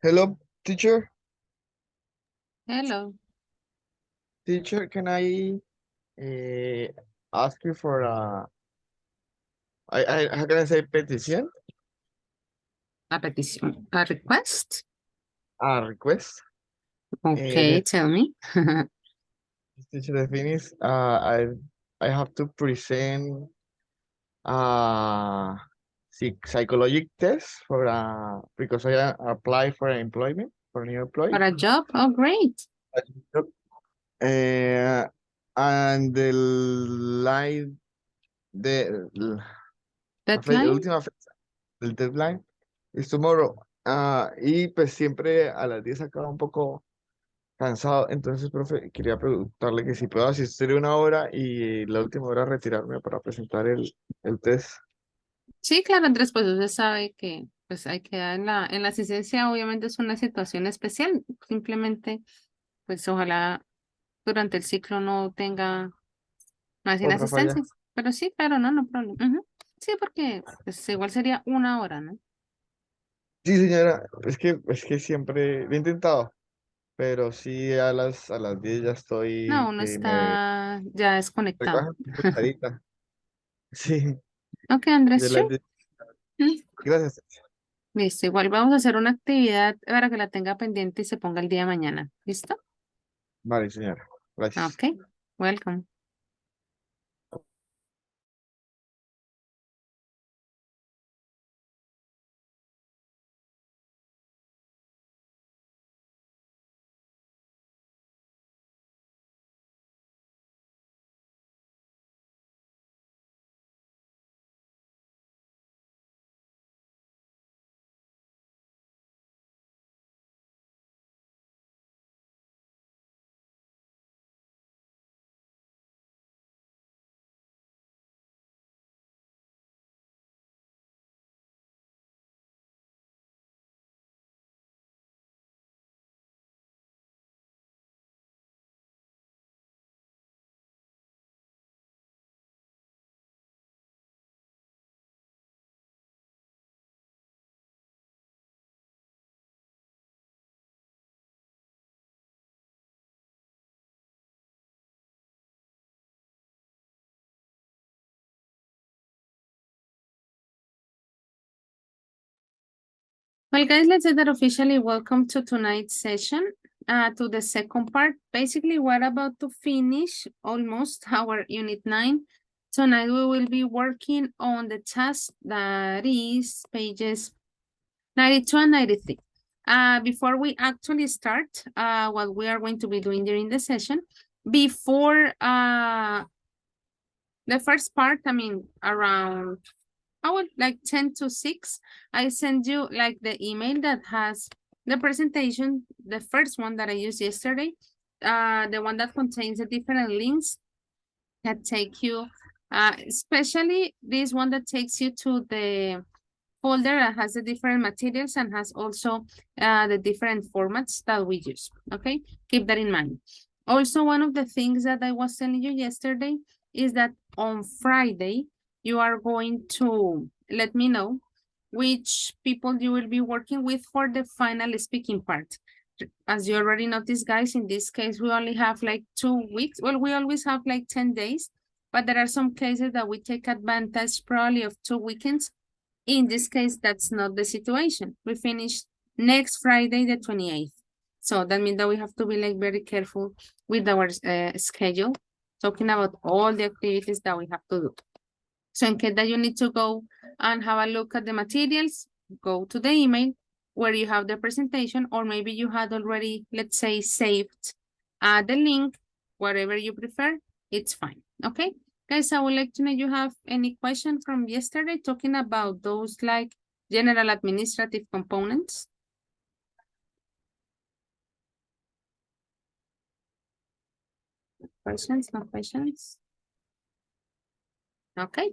Hello, teacher. Hello. Teacher, can I ask you for how can I say petition? A petition, a request? A request. Okay, The tell me. teacher, the thing is, I have to present uh psychological test for because I apply for employment for new For employee. a job? Oh, great. Uh, and the line la Deadline? última fecha, el deadline es tomorrow. Y pues siempre a las 10 acaba un poco cansado. Entonces, profe, quería preguntarle que si puedo asistir una hora y la última hora retirarme para presentar el test. Sí, claro, Andrés, pues usted sabe que pues hay que dar en la asistencia, obviamente es una situación especial. Simplemente, pues ojalá durante el ciclo no tenga más Otra falla. inasistencias. Pero sí, claro, no problema. Ujú. Sí, porque pues, igual sería una hora, ¿no? Sí, señora, es que siempre lo he intentado, pero sí a las 10 ya No, estoy uno que me está ya desconectado. recogen pesadita. Sí, Ok, Andrés, de sí. las 10. Gracias. Listo, igual vamos a hacer una actividad para que la tenga pendiente y se ponga el día de mañana. ¿Listo? Vale, señora. Gracias. Ok, welcome. Well, guys, let's say that officially welcome to tonight's session, to the second part. Basically, we're about to finish almost our Unit 9. Tonight, we will be working on the task that is pages 92 and 93. Before we actually start what we are going to be doing during the session, before the first part, I mean, around I would like 10 to 6, I send you like the email that has the presentation, the first one that I used yesterday, the one that contains the different links that take you, especially this one that takes you to the folder that has the different materials and has also the different formats that we use, okay? Keep that in mind. Also, one of the things that I was telling you yesterday is that on Friday, you are going to let me know which people you will be working with for the final speaking part. As you already noticed, guys, in this case, we only have like 2 weeks. Well, we always have like 10 days, but there are some cases that we take advantage probably of 2 weekends. In this case, that's not the situation. We finish next Friday, the 28th. So that means that we have to be like very careful with our schedule, talking about all the activities that we have to do. So in case that you need to go and have a look at the materials, go to the email where you have the presentation, or maybe you had already, let's say, saved the link, whatever you prefer, it's fine. Okay, guys, I would like to know you have any question from yesterday talking about those like general administrative components. Questions, no questions? Okay.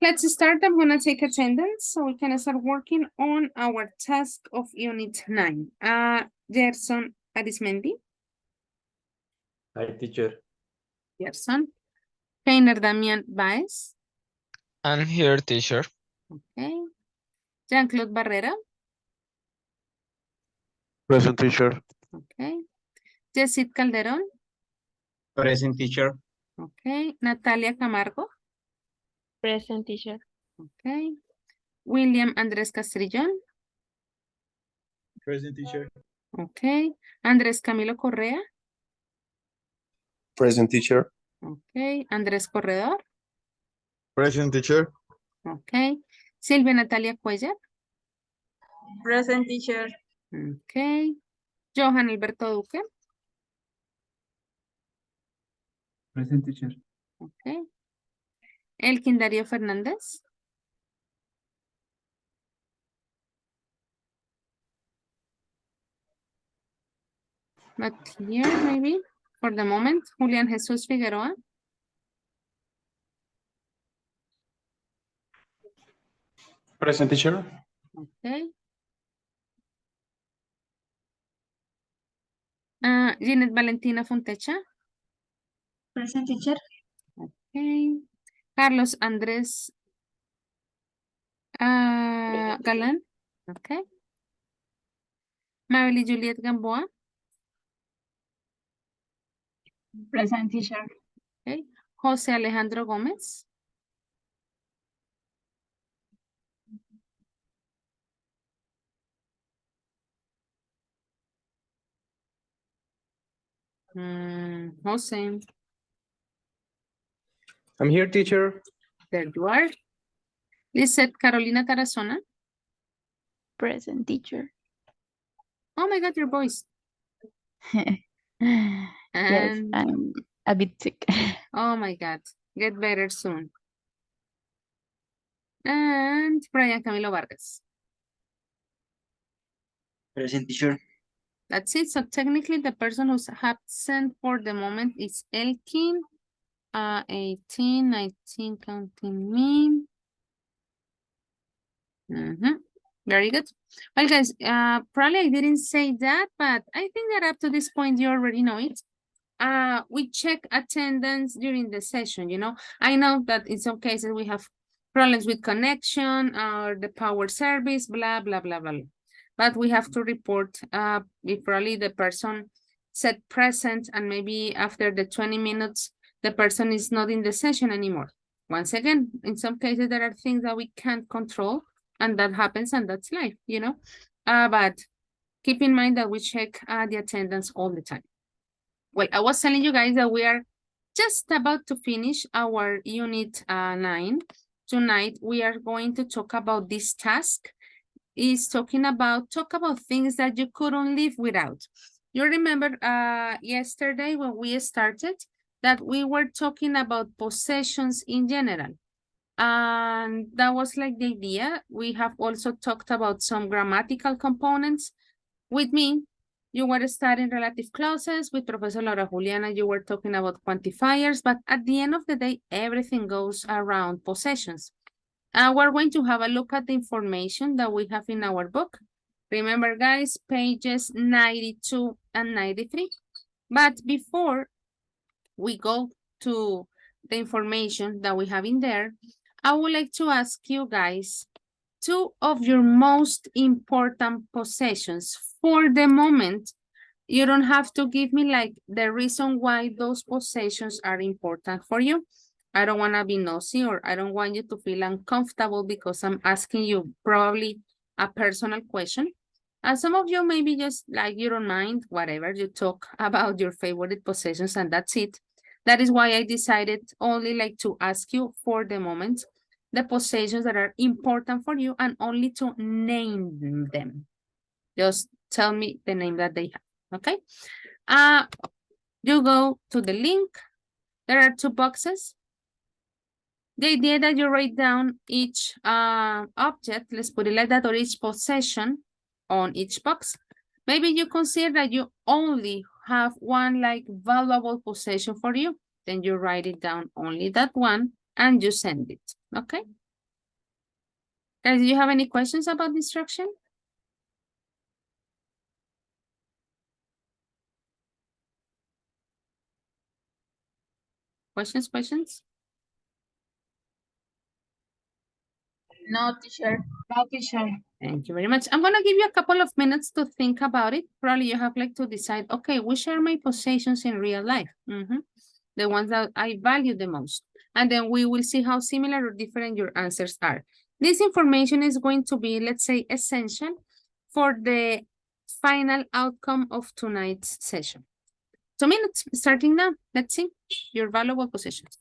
Let's start. I'm going to take attendance so we can start working on our task of Unit 9. Gerson Arismendi. Hi, teacher. Gerson. Keiner Damian Baez. I'm here, teacher. Okay. Jean-Claude Barrera. Present, teacher. Okay. Jessit Calderón. Present, teacher. Okay. Natalia Camargo. Present, teacher. Okay. William Andrés Castrillón. Present, teacher. Okay. Andrés Camilo Correa. Present, teacher. Okay. Andrés Corredor. Present, teacher. Okay. Silvia Natalia Cuellar. Present, teacher. Okay. Johan Alberto Duque. Present, teacher. Okay. Elkin Darío Fernández. Not here, maybe, for the moment. Julián Jesús Figueroa. Present, teacher. Okay. Ginette Valentina Fontecha. Present, teacher. Okay. Carlos Andrés Galán. Okay. Mabel y Juliet Gamboa. Present, teacher. Okay. José Alejandro Gómez. José. I'm here, teacher. There you are. Lisette Carolina Tarazona. Present, teacher. Oh my God, your voice. Yes, And I'm a bit sick. oh my God, get better soon. And Brian Camilo Vargas. Present, teacher. That's it. So technically the person who's absent for the moment is Elkin. 18, 19, counting me. Very good. Well, guys, probably I didn't say that, but I think that up to this point, you already know it. We check attendance during the session, you know. I know that in some cases we have problems with connection or the power service, blah, blah, blah, blah. But we have to report if probably the person said present and maybe after the 20 minutes, the person is not in the session anymore. Once again, in some cases, there are things that we can't control and that happens and that's life, you know. But keep in mind that we check the attendance all the time. Well, I was telling you guys that we are just about to finish our unit 9. Tonight, we are going to talk about this task. Talk about things that you couldn't live without. You remember yesterday when we started that we were talking about possessions in general. And that was like the idea. We have also talked about some grammatical components. With me, you were studying relative clauses. With Professor Laura Juliana, you were talking about quantifiers. But at the end of the day, everything goes around possessions. We're going to have a look at the information that we have in our book. Remember, guys, pages 92 and 93. But before we go to the information that we have in there, I would like to ask you guys 2 of your most important possessions. For the moment, you don't have to give me like the reason why those possessions are important for you. I don't want to be nosy or I don't want you to feel uncomfortable because I'm asking you probably a personal question. And some of you maybe just like you don't mind, whatever, you talk about your favorite possessions and that's it. That is why I decided only like to ask you for the moment the possessions that are important for you and only to name them. Just tell me the name that they have, okay? You go to the link. There are 2 boxes. The idea that you write down each object, let's put it like that, or each possession on each box. Maybe you consider that you only have one like valuable possession for you. Then you write it down only that one and you send it, okay? Guys, do you have any questions about the instruction? Questions? No, teacher. No, teacher. Thank you very much. I'm gonna give you a couple of minutes to think about it. Probably you have like to decide, okay, which are my possessions in real life? The ones that I value the most. And then we will see how similar or different your answers are. This information is going to be, let's say, essential for the final outcome of tonight's session. 2 minutes starting now. Let's see your valuable possessions.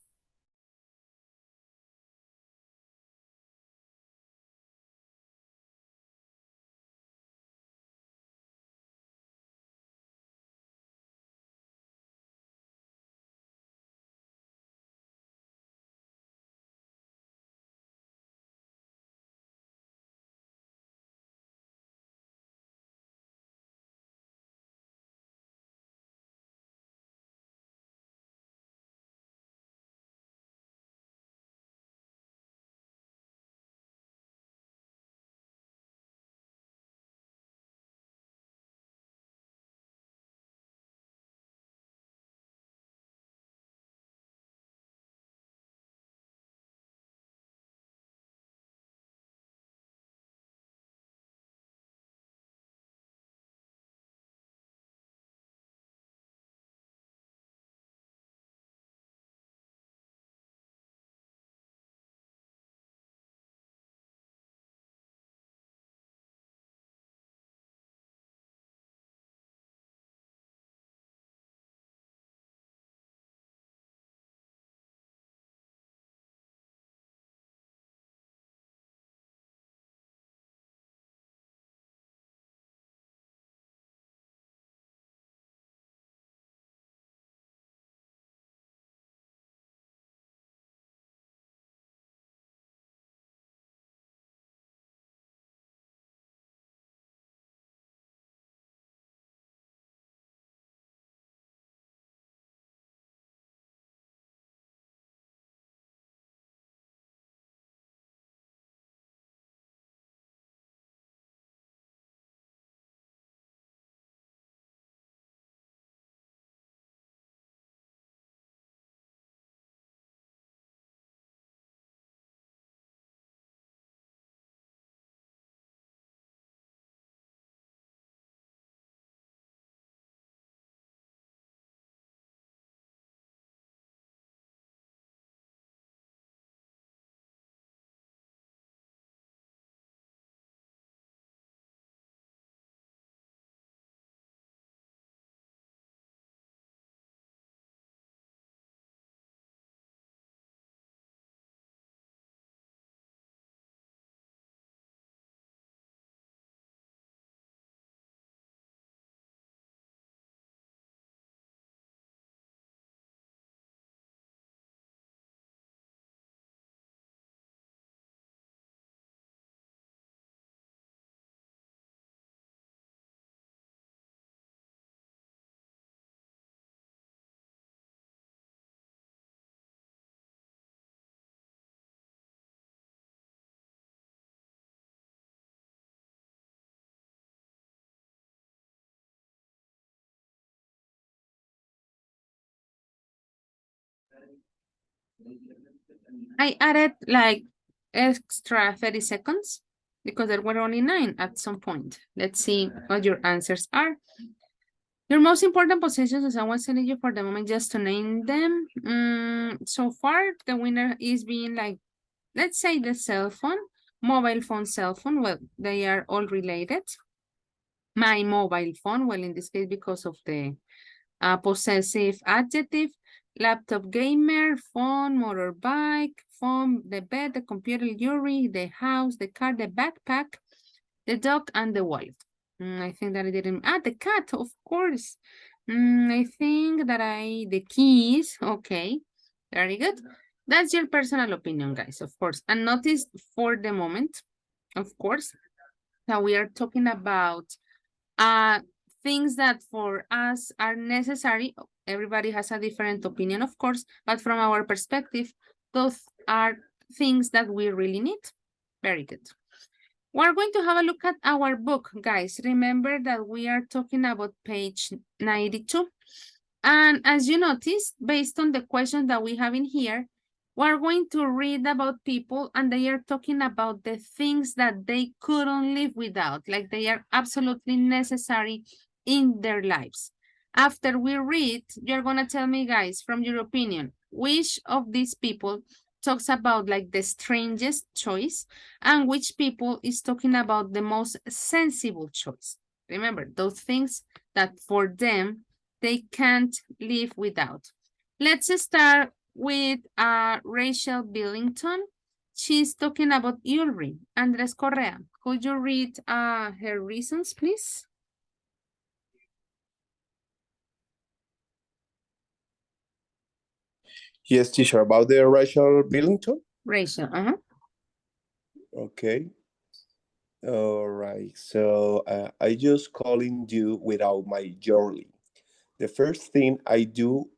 I added like extra 30 seconds because there were only 9 at some point. Let's see what your answers are. Your most important possessions, as I was telling you for the moment, just to name them. So far, the winner is being like, let's say the cell phone, mobile phone, cell phone. Well, they are all related. My mobile phone, well, in this case, because of the possessive adjective, laptop gamer, phone, motorbike, phone, the bed, the computer, jewelry, the house, the car, the backpack, the dog, and the wallet. I think that I didn't, the cat, of course. I think that the keys, okay, very good. That's your personal opinion, guys, of course. And notice for the moment, of course, that we are talking about things that for us are necessary. Everybody has a different opinion, of course, but from our perspective, those are things that we really need. Very good. We're going to have a look at our book, guys. Remember that we are talking about page 92. And as you notice, based on the questions that we have in here, We're going to read about people and they are talking about the things that they couldn't live without, like they are absolutely necessary in their lives. After we read, you're gonna tell me, guys, from your opinion, which of these people talks about like the strangest choice and which people is talking about the most sensible choice. Remember, those things that for them, they can't live without. Let's start with Rachel Billington. She's talking about jewelry. Andres Correa, could you read her reasons, please? Yes, teacher, about the Rachel Billington. Rachel, Okay. All right. So I just calling you without my jewelry. The first thing I do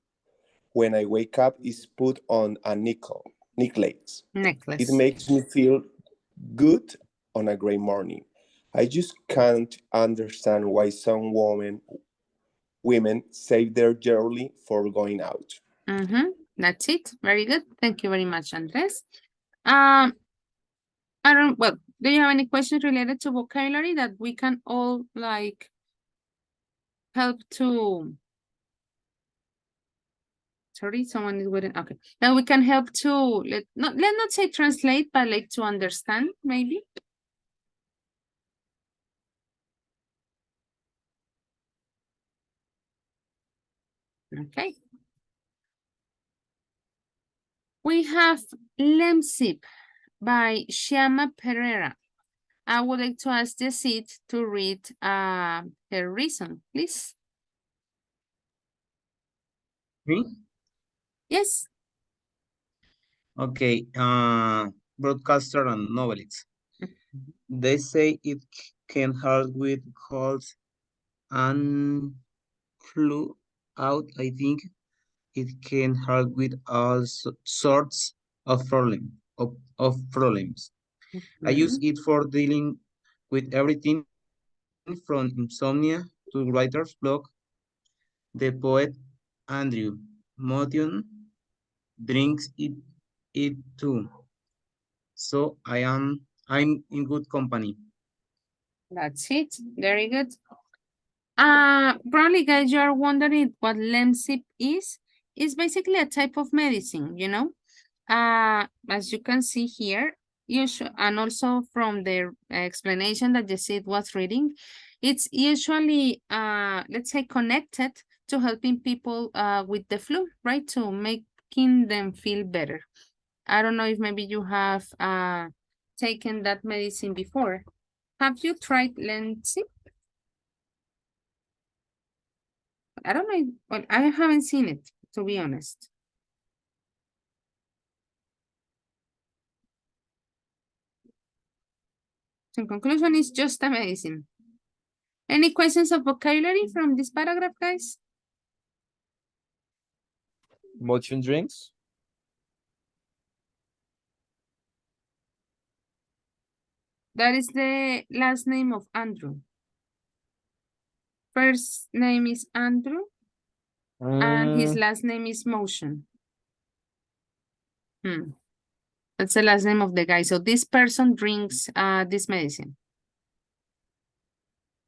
when I wake up is put on a necklace. It necklace. makes me feel good on a great morning. I just can't understand why some women save their jewelry for going out. That's it. Very good. Thank you very much, Andres. Well, do you have any questions related to vocabulary that we can all like help to? Sorry, someone is waiting. Okay. Now we can help to let not say translate, but like to understand, maybe. Okay. We have Lemsip by Shyama Pereira. I would like to ask the seat to read her reason, please. Me? Yes. Okay. Broadcaster and novelist. They say it can help with colds and flu out. I think it can help with all sorts of problems. I use it for dealing with everything from insomnia to writer's block. The poet Andrew Motion drinks it too. So I'm in good company. That's it. Very good. Probably guys, you are wondering what Lemsip is. It's basically a type of medicine, you know. As you can see here, and also from the explanation that Jessit was reading, it's usually let's say connected to helping people with the flu, right? To making them feel better. I don't know if maybe you have taken that medicine before. Have you tried Lemsip? I don't know. Well, I haven't seen it, to be honest. So in conclusion, it's just a medicine. Any questions of vocabulary from this paragraph, guys? Motion drinks. That is the last name of Andrew. First name is Andrew, and his last name is Motion. That's the last name of the guy. So this person drinks this medicine.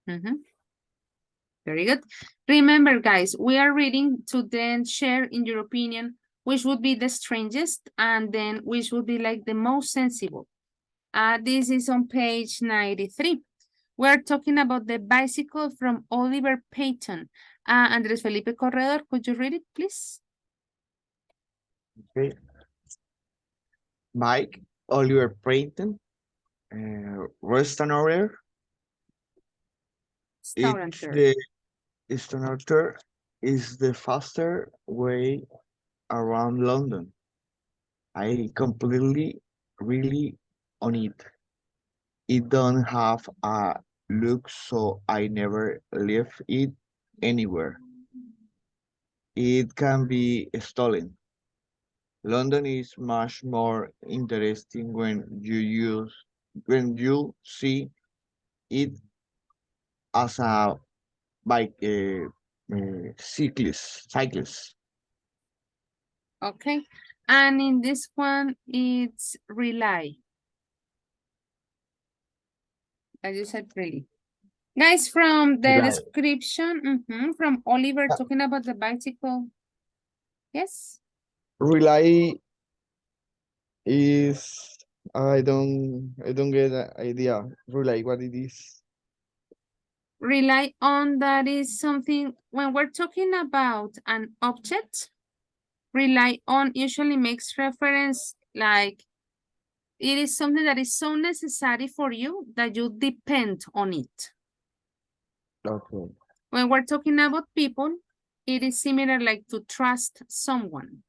Very good. Remember, guys, we are reading to then share in your opinion which would be the strangest and then which would be like the most sensible. This is on page 93. We're talking about the bicycle from Oliver Payton. Andres Felipe Corredor, could you read it, please? Okay. Mike, Oliver Payton, restaurateur. Restaurateur is the faster way around London. I completely really on it. It don't have a look, so I never leave it anywhere. It can be stolen. London is much more interesting when you see it as a bike cyclist. Okay. And in this one, it's rely. As you said, really. Guys, from the Rely. description, from Oliver Uh, talking about the bicycle. Yes. Rely is I don't get an idea. Rely what it is. Rely on that is something, when we're talking about an object, rely on usually makes reference like it is something that is so necessary for you that you depend on it. Okay. When we're talking about people, it is similar like to trust someone.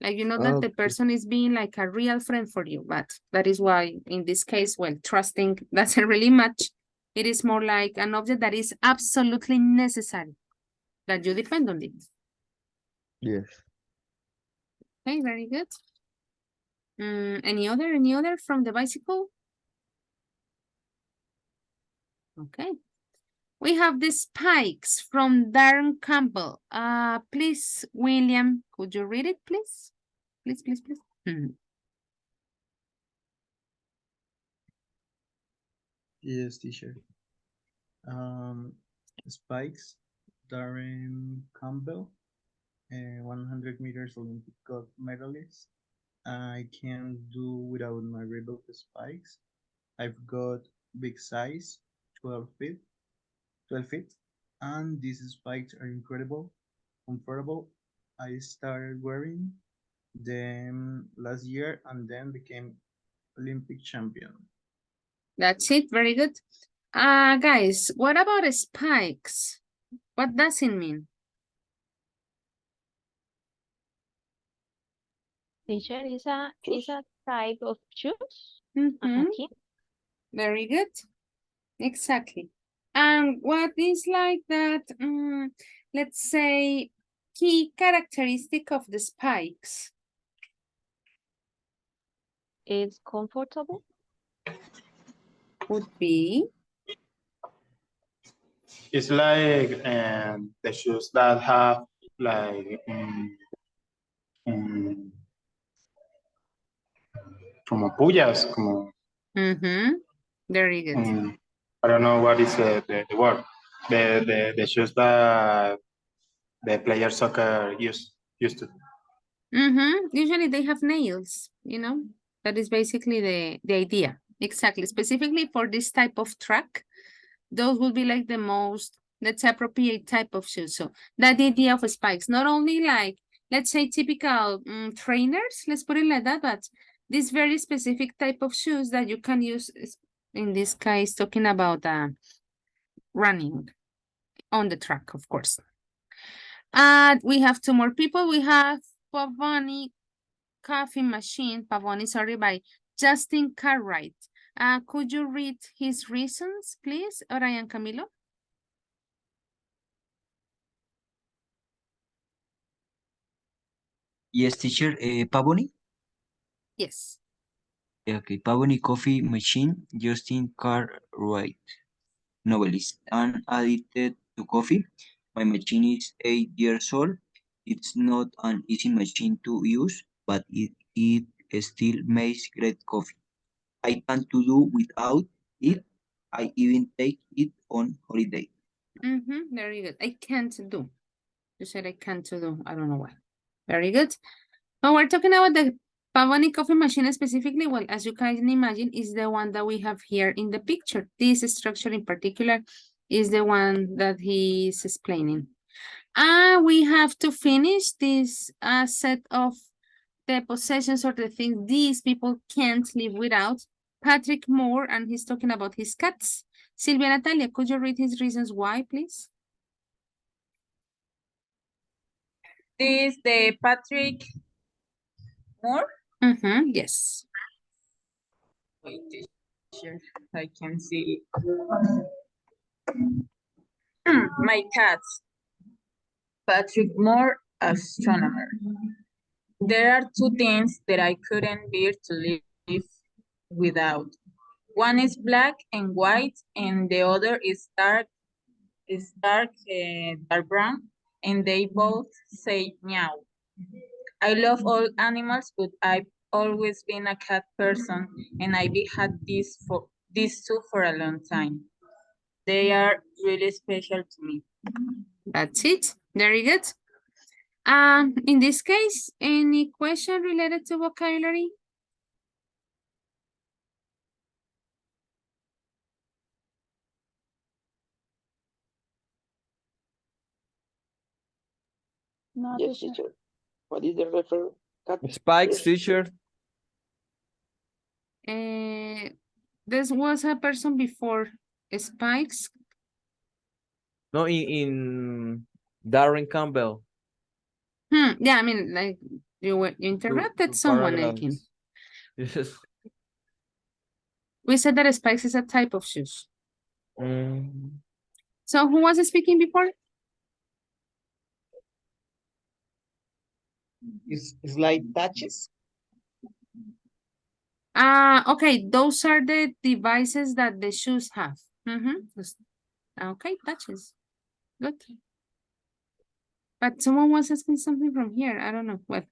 Like, you know, that the Okay. person is being like a real friend for you, but that is why in this case, well, trusting doesn't really match. It is more like an object that is absolutely necessary, that you depend on it. Yes. Okay, very good. Any other from the bicycle? Okay. We have the spikes from Darren Campbell. Please, William, could you read it, please? Please, please, please. Yes, teacher. Spikes, Darren Campbell, 100 meters Olympic gold medalist. I can't do without my Reebok spikes. I've got big size, 12 feet, and these spikes are incredible, comfortable. I started wearing them last year and then became Olympic champion. That's it, very good. Guys, what about spikes? What does it mean? Teacher is a type of shoes. Mm-hmm. Very good. Exactly. And what is like that, let's say, key characteristic of the spikes? It's comfortable. Would be, It's like the shoes that have like como pullas, como very good. I don't know what is the word. The shoes that the player soccer used to. Usually they have nails, you know, that is basically the idea. Exactly. Specifically for this type of track, those will be like the most, let's say, appropriate type of shoes. So that idea of spikes, not only like, let's say, typical trainers, let's put it like that, but this very specific type of shoes that you can use, in this case, talking about running on the track, of course. We have two more people. We have Pavani Coffee Machine, Pavani, sorry, by Justin Cartwright. Could you read his reasons, please, Orion Camilo? Yes, teacher. Pavoni? Yes. Okay, Pavoni Coffee Machine, Justin Cartwright, novelist, and addicted to coffee. My machine is 8 years old. It's not an easy machine to use, but it still makes great coffee. I can't to do without it. I even take it on holiday. Very good. I can't do. You said I can't do. I don't know why. Very good. When we're talking about the Pavoni coffee machine specifically, well, as you can imagine, is the one that we have here in the picture. This structure in particular is the one that he is explaining. We have to finish this set of the possessions or the things these people can't live without. Patrick Moore, and he's talking about his cats. Silvia Natalia, could you read his reasons why, please? This the Patrick Moore? Yes. Wait, teacher, I can see. My cats. Patrick Moore, astronomer. There are two things that I couldn't bear to live without. One is black and white, and the other is dark brown, and they both say meow. I love all animals, but I've always been a cat person, and had these two for a long time. They are really special to me. That's it. Very good. In this case, any question related to vocabulary? No, Yes, teacher. teacher. What is the refer cat? Spikes, teacher. This was a person before Spikes. No, in Darren Campbell. Yeah, I mean, like you interrupted Two someone, Elkin. paragraphs. Yes. We said that Spikes is a type of shoes. Mm. So who was speaking before? It's like touches. Okay, those are the devices that the shoes have. Okay, touches. Good. But someone was asking something from here. I don't know what.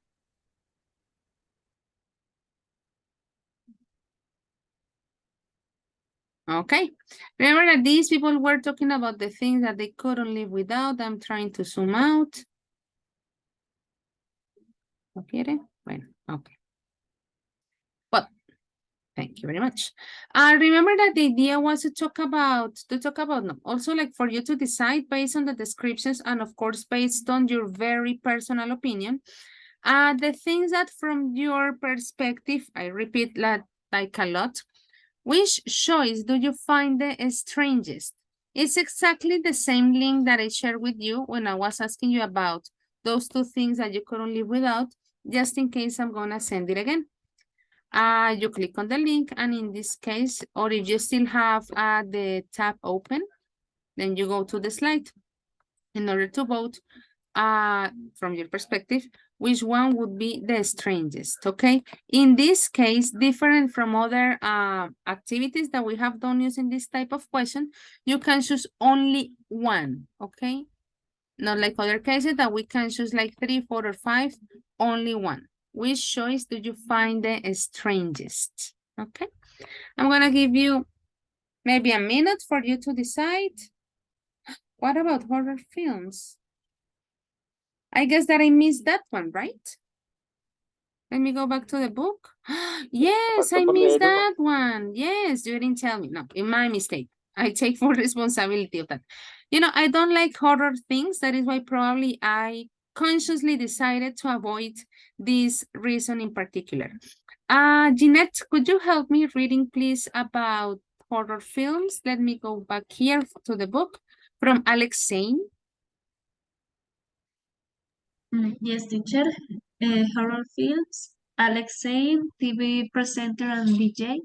Okay. Remember that these people were talking about the things that they couldn't live without. I'm trying to zoom out. ¿No quiere? Bueno, okay. Well, thank you very much. Remember that the idea was to talk about, no, also like for you to decide based on the descriptions and of course based on your very personal opinion, the things that from your perspective, I repeat that like a lot, which choice do you find the strangest? It's exactly the same link that I shared with you when I was asking you about those two things that you couldn't live without, just in case I'm gonna send it again. You click on the link, and in this case, or if you still have the tab open, then you go to the slide in order to vote from your perspective, which one would be the strangest, okay? In this case, different from other activities that we have done using this type of question, you can choose only one, okay? Not like other cases that we can choose like 3, 4, or 5, only one. Which choice do you find the strangest? Okay, I'm gonna give you maybe a minute for you to decide. What about horror films? I guess that I missed that one, right? Let me go back to the book. Yes, Falta I por missed leer uno. that one. Yes, you didn't tell me. No, it's my mistake. I take full responsibility of that. You know, I don't like horror things. That is why probably I consciously decided to avoid this reason in particular. Jeanette, could you help me reading, please, about horror films? Let me go back here to the book from Alex Zane. Yes, teacher. Horror films, Alex Zane, TV presenter and DJ.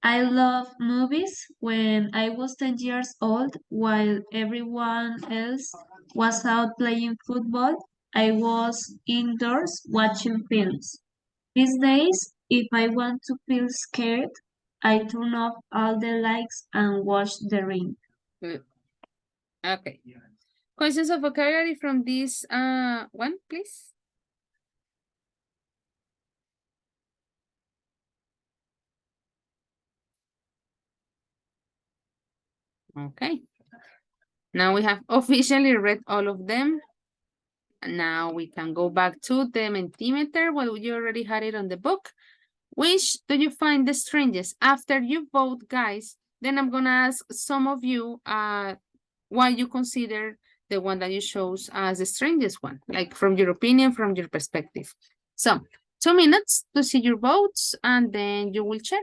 I love movies. When I was 10 years old, while everyone else was out playing football, I was indoors watching films. These days, if I want to feel scared, I turn off all the lights and watch The Ring. Good. Okay. Questions of vocabulary from this one, please. Okay. Now we have officially read all of them. Now we can go back to the Mentimeter. Well, you already had it on the book. Which do you find the strangest? After you vote, guys, then I'm gonna ask some of you why you consider the one that you chose as the strangest one, like from your opinion, from your perspective. So 2 minutes to see your votes, and then you will check.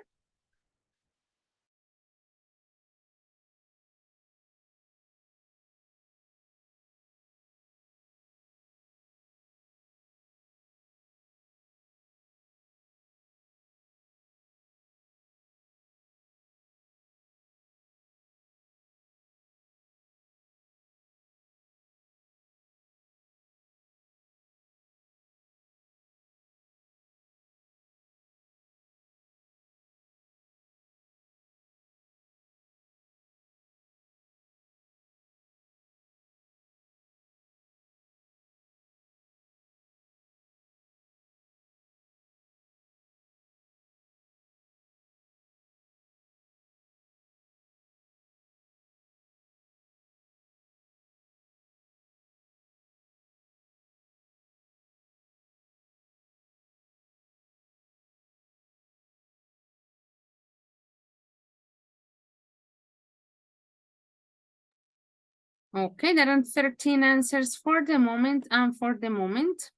Okay, there are 13 answers for the moment, and for the moment,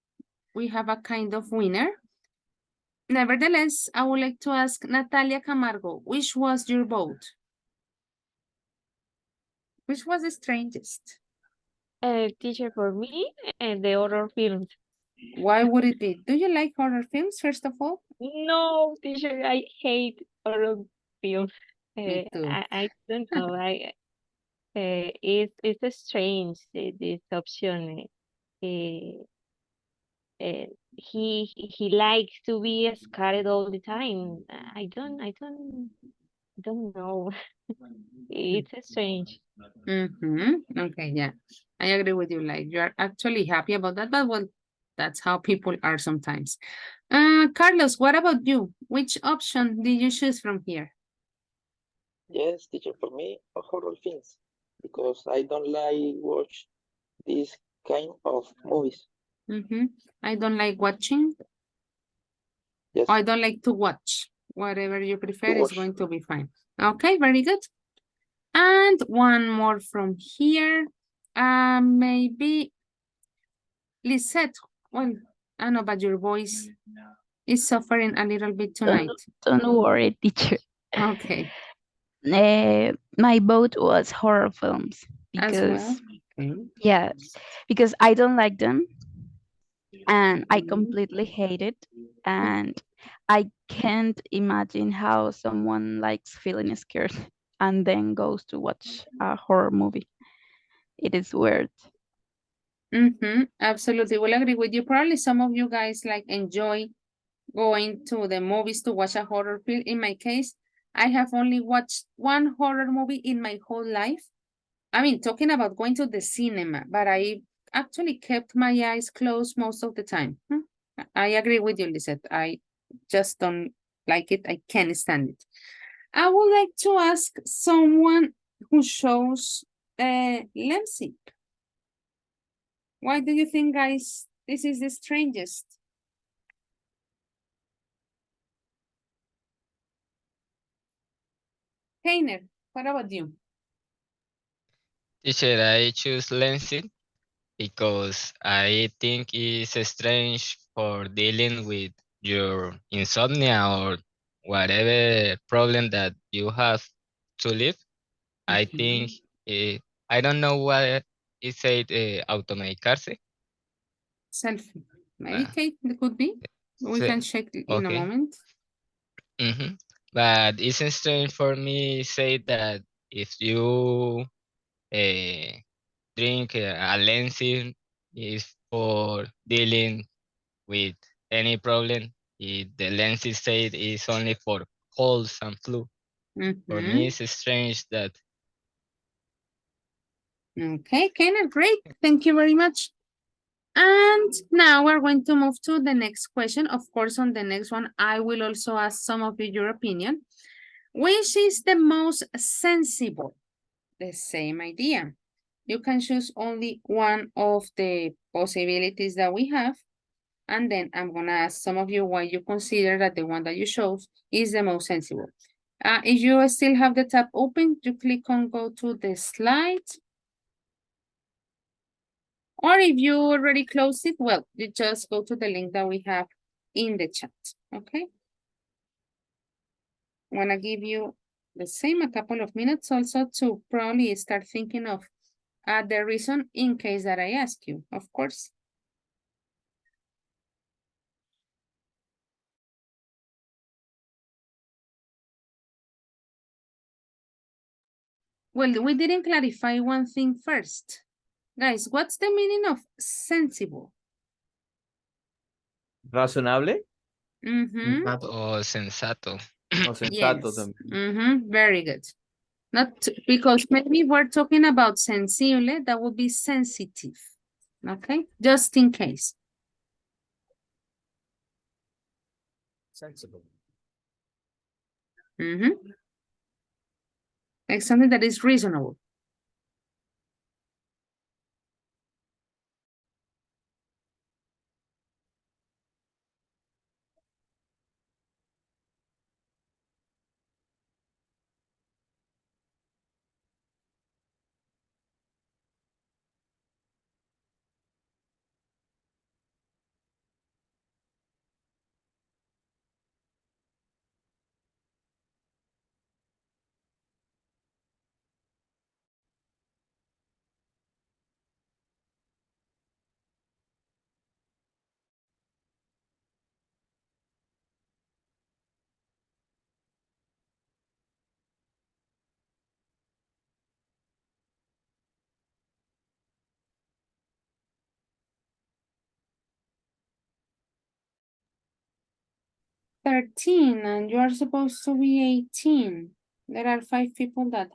we have a kind of winner. Nevertheless, I would like to ask Natalia Camargo, which was your vote? Which was the strangest? Teacher, for me, the horror films. Why would it be? Do you like horror films, first of all? No, teacher, I hate horror films. Me too. I don't know. It's strange this option. Uh, he likes to be scared all the time. I don't know. It's strange. Okay, yeah. I agree with you. Like, you're actually happy about that, but well, that's how people are sometimes. Carlos, what about you? Which option did you choose from here? Yes, teacher, for me, horror films, because I don't like watch this kind of movies. I don't like watching. Yes, I don't like to watch. Whatever you to prefer is watch. going to be fine. Okay, very good. And one more from here. Maybe Lisette. Well, I know, but your voice is suffering a little bit tonight. Don't worry, teacher. Okay, My vote was horror films as well. because, Okay. yes, because I don't like them and I Mhm. completely hate it. And I can't imagine how someone likes feeling scared and then goes to watch a horror movie. It is weird. Absolutely. Will agree with you. Probably some of you guys like enjoy going to the movies to watch a horror film. In my case, I have only watched one horror movie in my whole life. I mean, talking about going to the cinema, but I actually kept my eyes closed most of the time. I agree with you, Lisette. I just don't like it. I can't stand it. I would like to ask someone who shows Lemsip. Why do you think, guys, this is the strangest? Heiner, what about you? Teacher, I choose Lansing because I think it's strange for dealing with your insomnia or whatever problem that you have to live. I think I don't know what it said automedicarse. Self-medicate, it could be. We So, can check in a okay. moment. But it's strange for me say that if you uh, drink a Lensin is for dealing with any problem. The Lensin said is only for colds and flu. For me, it's strange that. Okay, Kenneth, great. Thank you very much. And now we're going to move to the next question. Of course, on the next one, I will also ask some of you your opinion. Which is the most sensible? The same idea. You can choose only one of the possibilities that we have. And then I'm going to ask some of you why you consider that the one that you chose is the most sensible. If you still have the tab open, you click on go to the slide. Or if you already closed it, well, you just go to the link that we have in the chat, okay? I wanna give you the same a couple of minutes also to probably start thinking of the reason in case that I ask you, of course. Well, we didn't clarify one thing first. Guys, what's the meaning of sensible? Razonable O sensato. o sensato Yes. también. Very good. Not because maybe we're talking about sensible, that would be sensitive. Okay, just in case. Sensible. Like something that is reasonable. 13 and you are supposed to be 18. There are 5 people that.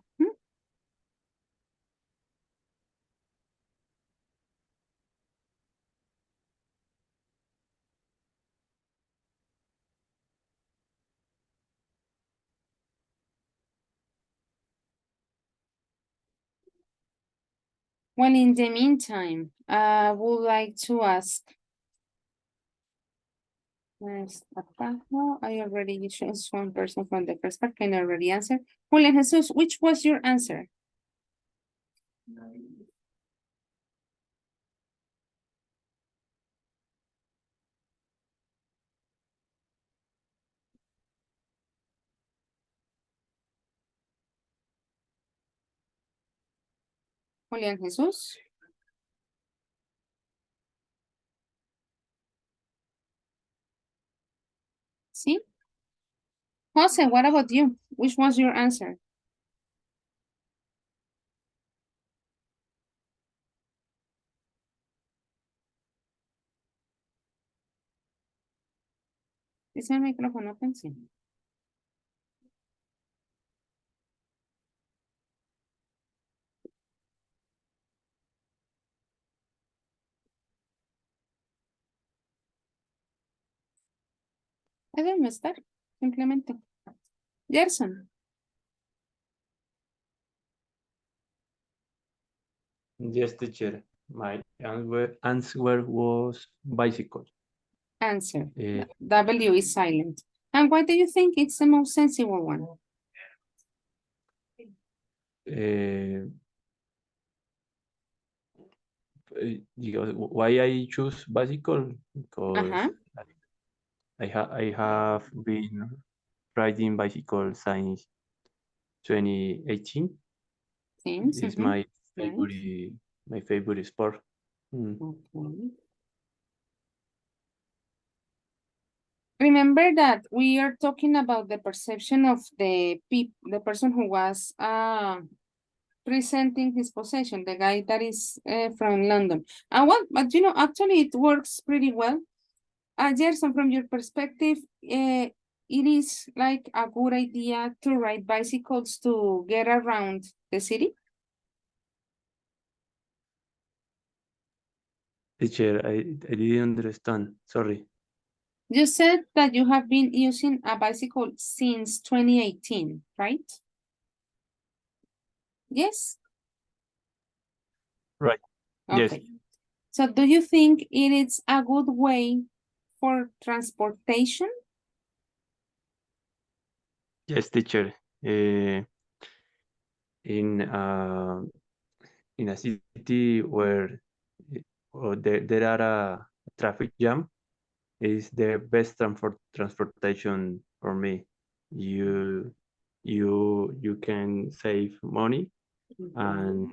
Well, in the meantime, I would like to ask. I already chose one person from the first part. Can I already answer? Julian Jesus, which was your answer? Julian Jesus. See? Jose, what about you? Which was your answer? Dice el micrófono, pensé. Debe estar, simplemente. Gerson. Yes, teacher. My answer was bicycle. Answer. W is silent. And why do you think it's the most sensible one? Why I choose bicycle? Because I have been riding bicycle since 2018. It's my favorite sport. Remember that we are talking about the perception of the person who was presenting his possession, the guy that is from London. But you know, actually it works pretty well. Gerson, from your perspective, it is like a good idea to ride bicycles to get around the city? Teacher, I didn't understand. Sorry. You said that you have been using a bicycle since 2018, right? Yes? Right. Okay. Yes. So do you think it is a good way for transportation? Yes, teacher. In a city where there are a traffic jam, is the best transportation for me. You can save money and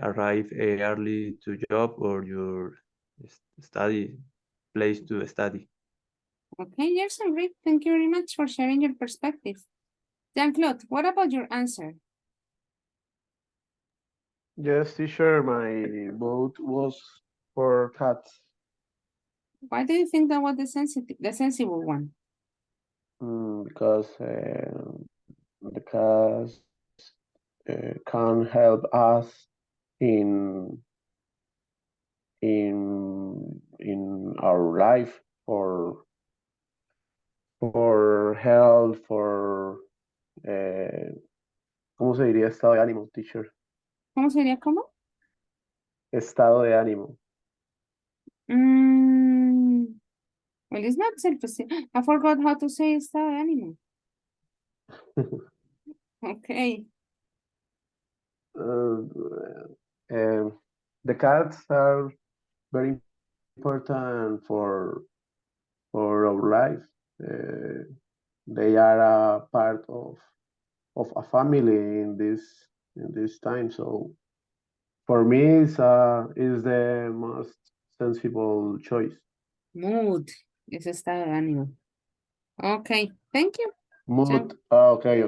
arrive early to job or your study place to study. Okay, yes, great. Thank you very much for sharing your perspective. Jean-Claude, what about your answer? Yes, teacher, my vote was for cats. Why do you think that was the sensible one? Because the cats can help us in our life for health, for ¿cómo se diría estado de ánimo, teacher? ¿Cómo sería cómo? Estado de ánimo. Well, it's not self-esteem. I forgot how to say estado de ánimo. Okay. The cats are very important for our life. They are a part of a family in this time. So for me, is the most sensible choice. Mood es estado de ánimo. Okay, thank you. Mood. Okay.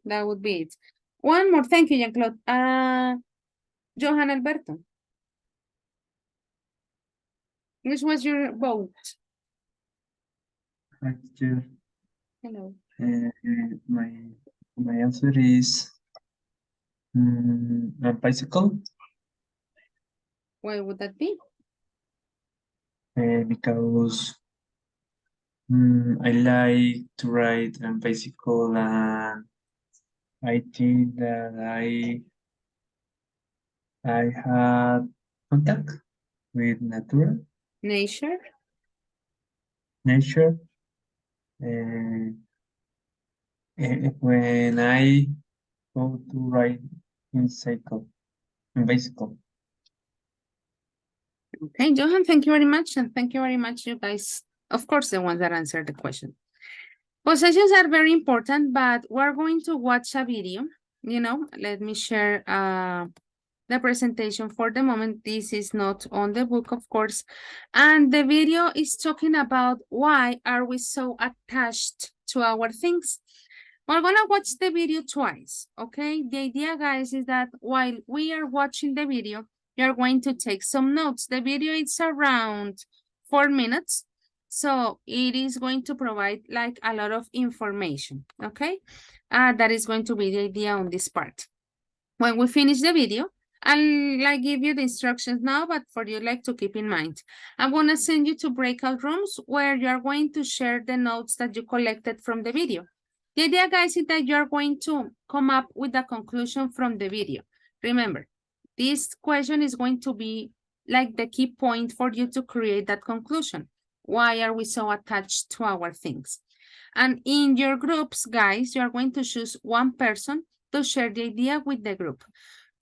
That would be it. One more. Thank you, Jean-Claude. Johan Alberto. Which was your vote? Hi, teacher. Hello. My answer is a bicycle Why would that be? because I like to ride a bicycle, and I think that I had contact with Nature. nature, when I go to ride in bicycle. Okay, Johan, thank you very much. And thank you very much, you guys. Of course, the ones that answered the question. Possessions are very important, but we're going to watch a video. Let me share the presentation for the moment. This is not on the book, of course. And the video is talking about why are we so attached to our things. We're gonna watch the video twice, okay? The idea, guys, is that while we are watching the video, you're going to take some notes. The video is around 4 minutes. So it is going to provide like a lot of information, okay? That is going to be the idea on this part. When we finish the video, I'll like give you the instructions now, but for you like to keep in mind, I'm gonna send you to breakout rooms where you're going to share the notes that you collected from the video. The idea, guys, is that you're going to come up with a conclusion from the video. Remember, this question is going to be like the key point for you to create that conclusion. Why are we so attached to our things? And in your groups, guys, you are going to choose one person to share the idea with the group.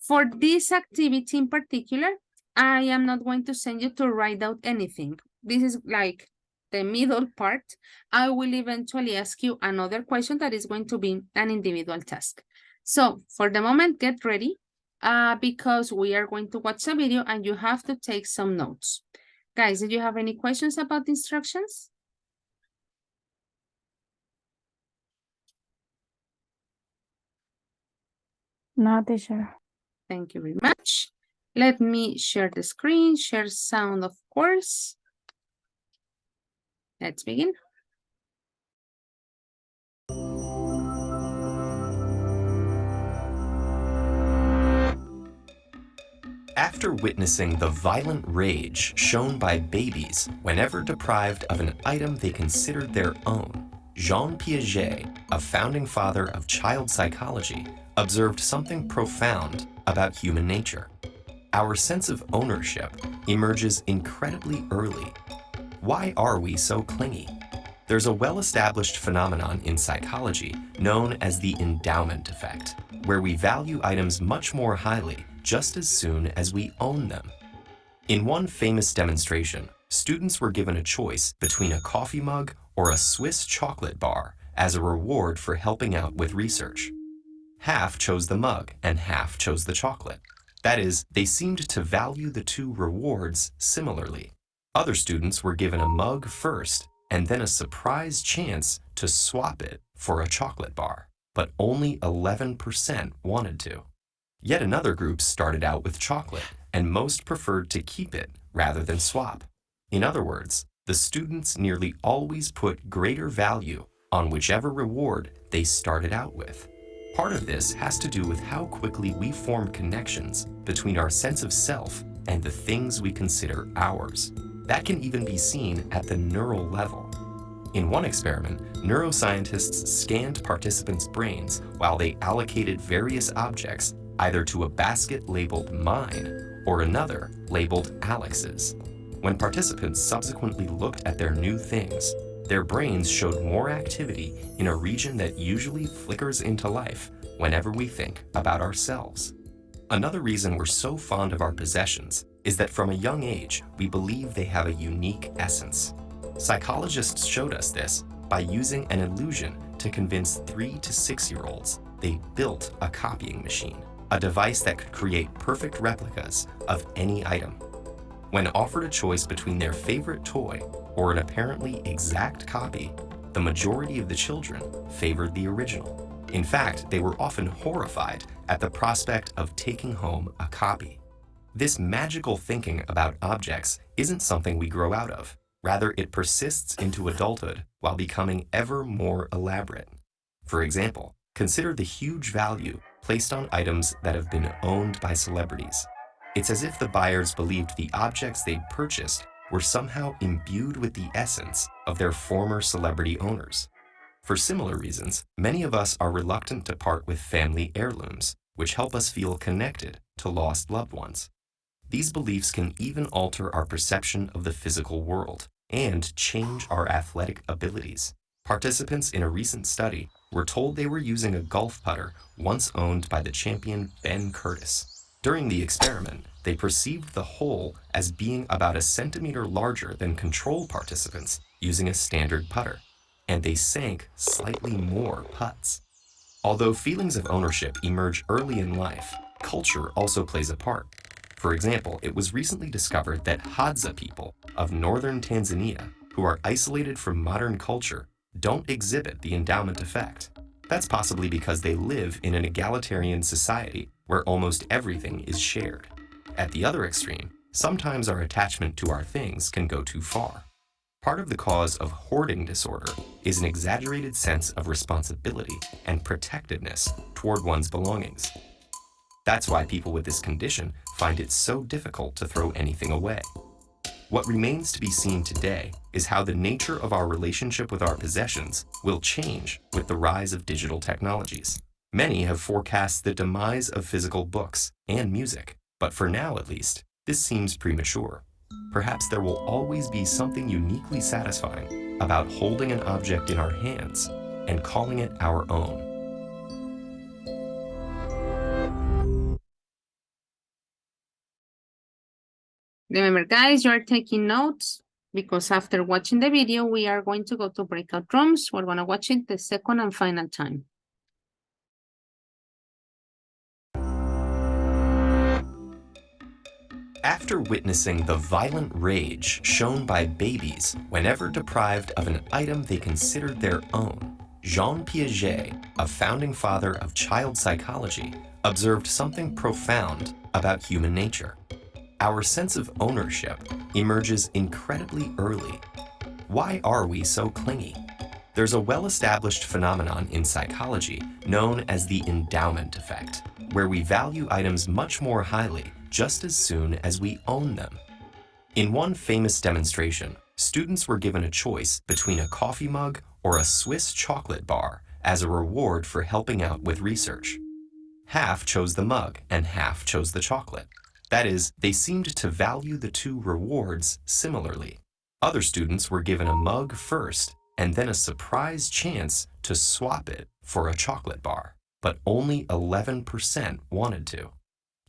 For this activity in particular, I am not going to send you to write out anything. This is like the middle part. I will eventually ask you another question that is going to be an individual task. So for the moment, get ready because we are going to watch a video and you have to take some notes. Guys, did you have any questions about the instructions? No, teacher. Thank you very much. Let me share the screen, share sound, of course. Let's begin. After witnessing the violent rage shown by babies whenever deprived of an item they considered their own, Jean Piaget, a founding father of child psychology, observed something profound about human nature. Our sense of ownership emerges incredibly early. Why are we so clingy? There's a well-established phenomenon in psychology known as the endowment effect, where we value items much more highly just as soon as we own them. In one famous demonstration, students were given a choice between a coffee mug or a Swiss chocolate bar as a reward for helping out with research. Half chose the mug and half chose the chocolate. That is, they seemed to value the two rewards similarly. Other students were given a mug first and then a surprise chance to swap it for a chocolate bar, but only 11% wanted to. Yet another group started out with chocolate, and most preferred to keep it rather than swap. In other words, the students nearly always put greater value on whichever reward they started out with. Part of this has to do with how quickly we form connections between our sense of self and the things we consider ours. That can even be seen at the neural level. In one experiment, neuroscientists scanned participants' brains while they allocated various objects either to a basket labeled mine or another labeled Alex's. When participants subsequently looked at their new things, their brains showed more activity in a region that usually flickers into life whenever we think about ourselves. Another reason we're so fond of our possessions is that from a young age, we believe they have a unique essence. Psychologists showed us this by using an illusion to convince 3 to 6-year-olds they built a copying machine, a device that could create perfect replicas of any item. When offered a choice between their favorite toy or an apparently exact copy, the majority of the children favored the original. In fact, they were often horrified at the prospect of taking home a copy. This magical thinking about objects isn't something we grow out of. Rather, it persists into adulthood while becoming ever more elaborate. For example, consider the huge value placed on items that have been owned by celebrities. It's as if the buyers believed the objects they'd purchased were somehow imbued with the essence of their former celebrity owners. For similar reasons, many of us are reluctant to part with family heirlooms, which help us feel connected to lost loved ones. These beliefs can even alter our perception of the physical world and change our athletic abilities. Participants in a recent study were told they were using a golf putter once owned by the champion Ben Curtis. During the experiment, they perceived the hole as being about a centimeter larger than control participants using a standard putter, and they sank slightly more putts. Although feelings of ownership emerge early in life, culture also plays a part. For example, it was recently discovered that Hadza people of northern Tanzania, who are isolated from modern culture, don't exhibit the endowment effect. That's possibly because they live in an egalitarian society where almost everything is shared. At the other extreme, sometimes our attachment to our things can go too far. Part of the cause of hoarding disorder is an exaggerated sense of responsibility and protectiveness toward one's belongings. That's why people with this condition find it so difficult to throw anything away. What remains to be seen today is how the nature of our relationship with our possessions will change with the rise of digital technologies. Many have forecast the demise of physical books and music, but for now at least, this seems premature. Perhaps there will always be something uniquely satisfying about holding an object in our hands and calling it our own. Remember, guys, you are taking notes because after watching the video, we are going to go to breakout rooms. We're going to watch it the second and final time. After witnessing the violent rage shown by babies whenever deprived of an item they considered their own, Jean Piaget, a founding father of child psychology, observed something profound about human nature. Our sense of ownership emerges incredibly early. Why are we so clingy? There's a well-established phenomenon in psychology known as the endowment effect, where we value items much more highly just as soon as we own them. In one famous demonstration, students were given a choice between a coffee mug or a Swiss chocolate bar as a reward for helping out with research. Half chose the mug and half chose the chocolate. That is, they seemed to value the two rewards similarly. Other students were given a mug first and then a surprise chance to swap it for a chocolate bar, but only 11% wanted to.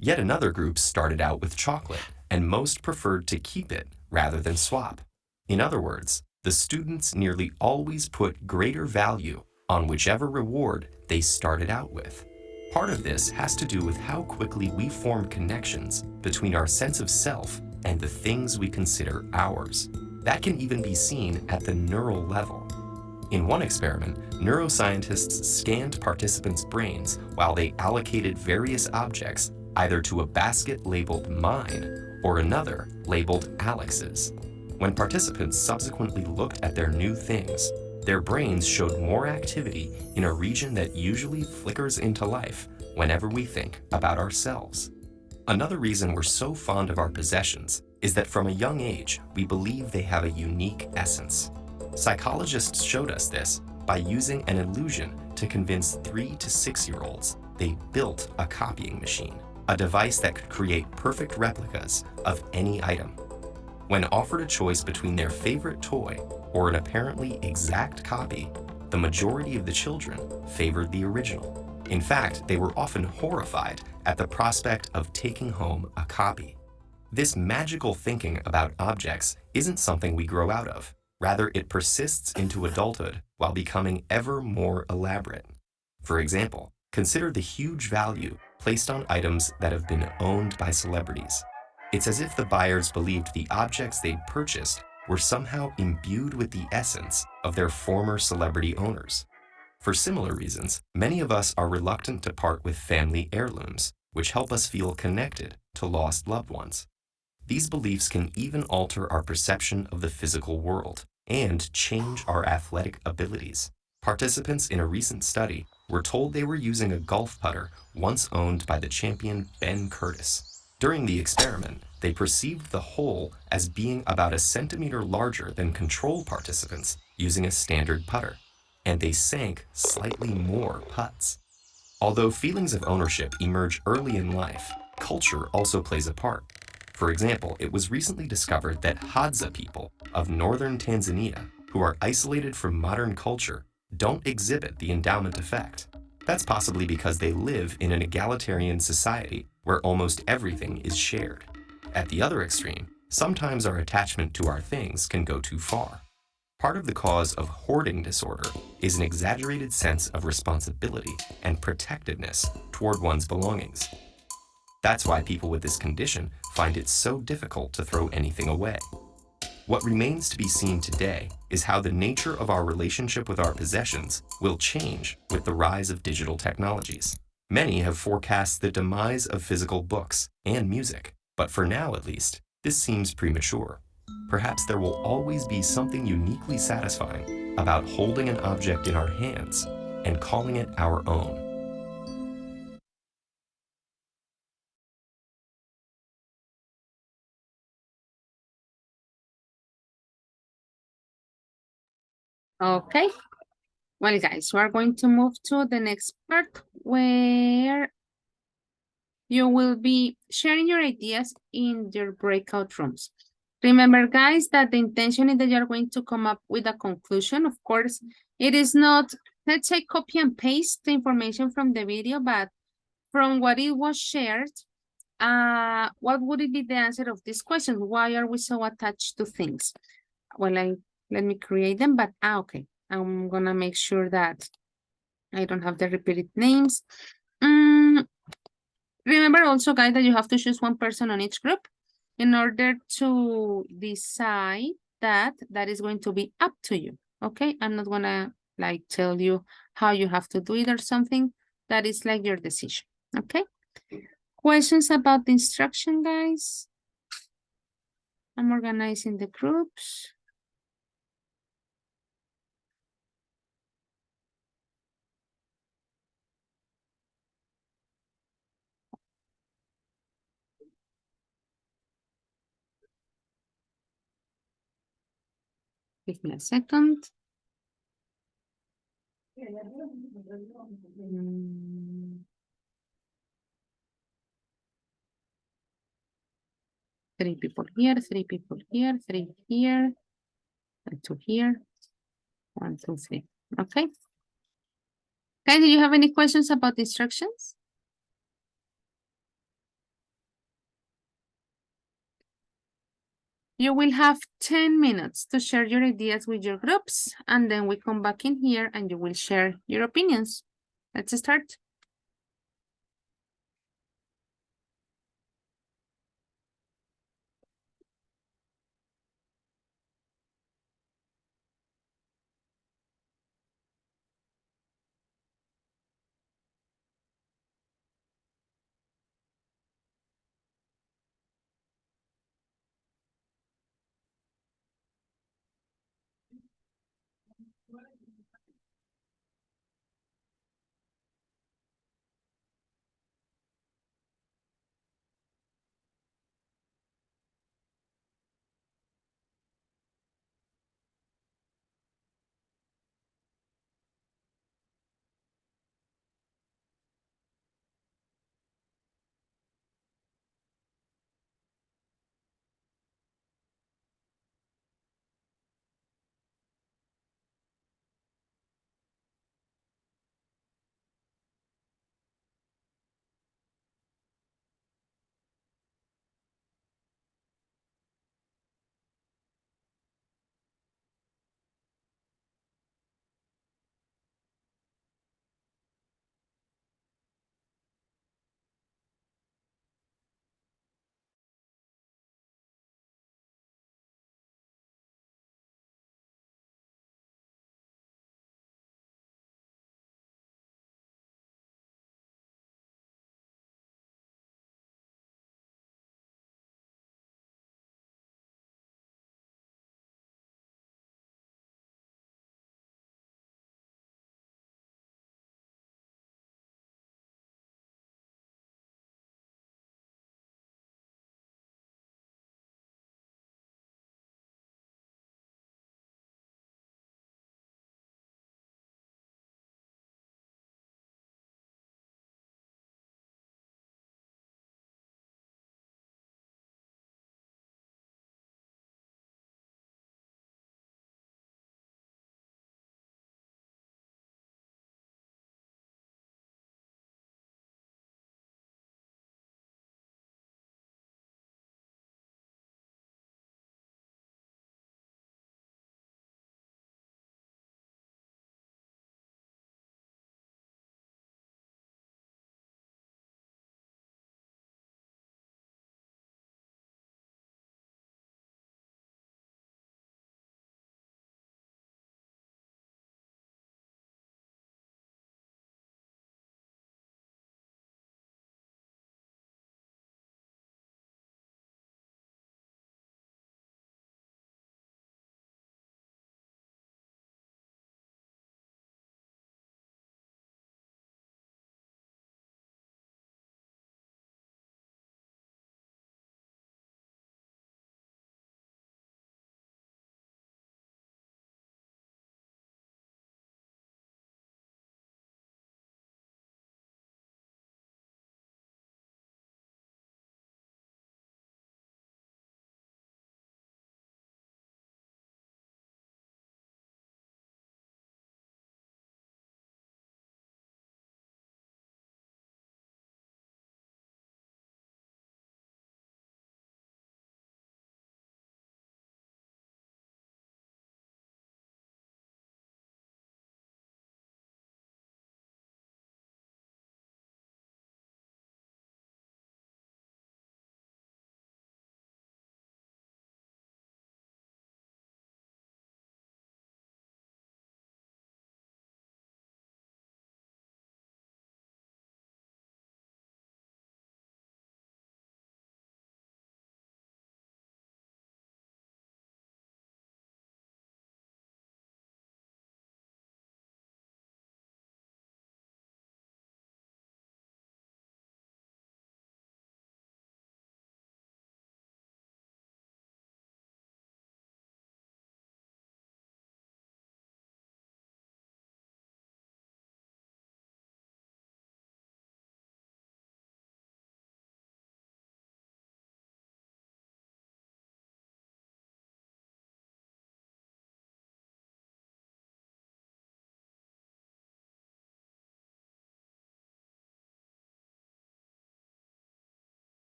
Yet another group started out with chocolate, and most preferred to keep it rather than swap. In other words, the students nearly always put greater value on whichever reward they started out with. Part of this has to do with how quickly we form connections between our sense of self and the things we consider ours. That can even be seen at the neural level. In one experiment, neuroscientists scanned participants' brains while they allocated various objects either to a basket labeled mine or another labeled Alex's. When participants subsequently looked at their new things, their brains showed more activity in a region that usually flickers into life whenever we think about ourselves. Another reason we're so fond of our possessions is that from a young age, we believe they have a unique essence. Psychologists showed us this by using an illusion to convince 3 to 6-year-olds they built a copying machine, a device that could create perfect replicas of any item. When offered a choice between their favorite toy or an apparently exact copy, the majority of the children favored the original. In fact, they were often horrified at the prospect of taking home a copy. This magical thinking about objects isn't something we grow out of. Rather, it persists into adulthood while becoming ever more elaborate. For example, consider the huge value placed on items that have been owned by celebrities. It's as if the buyers believed the objects they'd purchased were somehow imbued with the essence of their former celebrity owners. For similar reasons, many of us are reluctant to part with family heirlooms, which help us feel connected to lost loved ones. These beliefs can even alter our perception of the physical world and change our athletic abilities. Participants in a recent study were told they were using a golf putter once owned by the champion Ben Curtis. During the experiment, they perceived the hole as being about a centimeter larger than control participants using a standard putter, and they sank slightly more putts. Although feelings of ownership emerge early in life, culture also plays a part. For example, it was recently discovered that Hadza people of northern Tanzania, who are isolated from modern culture, don't exhibit the endowment effect. That's possibly because they live in an egalitarian society where almost everything is shared. At the other extreme, sometimes our attachment to our things can go too far. Part of the cause of hoarding disorder is an exaggerated sense of responsibility and protectiveness toward one's belongings. That's why people with this condition find it so difficult to throw anything away. What remains to be seen today is how the nature of our relationship with our possessions will change with the rise of digital technologies. Many have forecast the demise of physical books and music, but for now at least, this seems premature. Perhaps there will always be something uniquely satisfying about holding an object in our hands and calling it our own. Okay. Well, guys, we are going to move to the next part where you will be sharing your ideas in your breakout rooms. Remember, guys, that the intention is that you're going to come up with a conclusion. Of course, it is not, let's say, copy and paste the information from the video, but from what it was shared, what would it be the answer of this question? Why are we so attached to things? Well, let me create them, but okay. I'm gonna make sure that I don't have the repeated names. Remember also, guys, that you have to choose one person on each group in order to decide that that is going to be up to you. Okay, I'm not gonna like tell you how you have to do it or something. That is like your decision. Okay. Questions about the instruction, guys? I'm organizing the groups. Give me a second. Mm. 3 people here, 3 people here, 3 here, and 2 here. 1, 2, 3. Okay. Guys, do you have any questions about the instructions? You will have 10 minutes to share your ideas with your groups, and then we come back in here and you will share your opinions. Let's start.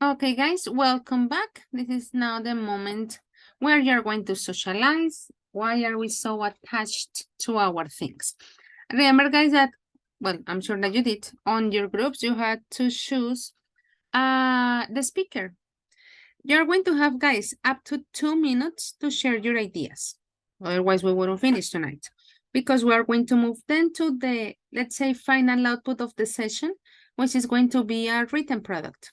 Okay, guys, welcome back. This is now the moment where you're going to socialize. Why are we so attached to our things? Remember, guys, that, well, I'm sure that you did. On your groups, you had to choose the speaker. You're going to have, guys, up to 2 minutes to share your ideas. Otherwise, we wouldn't finish tonight. Because we are going to move then to the, let's say, final output of the session, which is going to be a written product.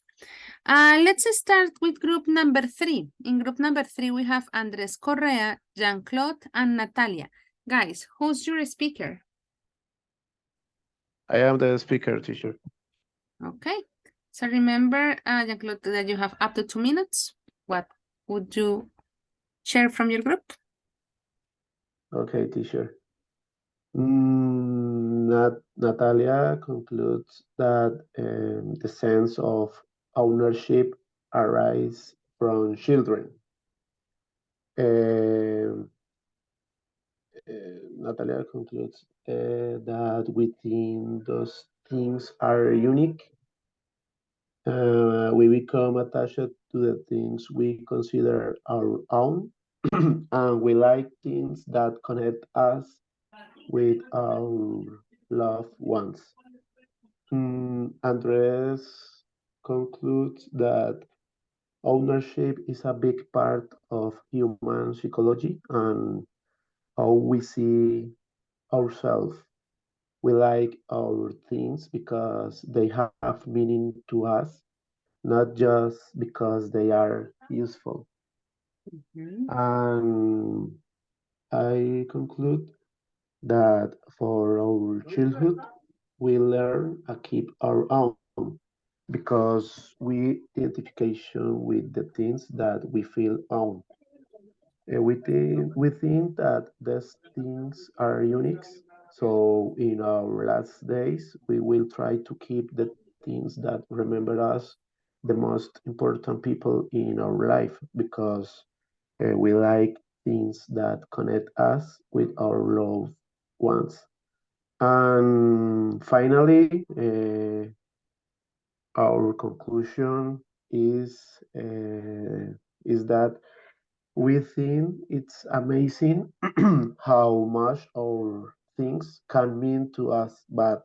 Let's start with group number 3. In group number 3, we have Andres Correa, Jean-Claude, and Natalia. Guys, who's your speaker? I am the speaker, teacher. Okay. So remember, Jean-Claude, that you have up to 2 minutes. What would you share from your group? Okay, teacher. Natalia concludes that the sense of ownership arises from children. Natalia concludes that within those things are unique. We become attached to the things we consider our own, and we like things that connect us with our loved ones. Andres concludes that ownership is a big part of human psychology and how we see ourselves. We like our things because they have meaning to us, not just because they are useful. And I conclude that for our childhood, we learn and keep our own because we identification with the things that we feel own. We think that these things are unique. So in our last days, we will try to keep the things that remember us, the most important people in our life, because we like things that connect us with our loved ones. And finally, our conclusion is that we think it's amazing how much our things can mean to us, but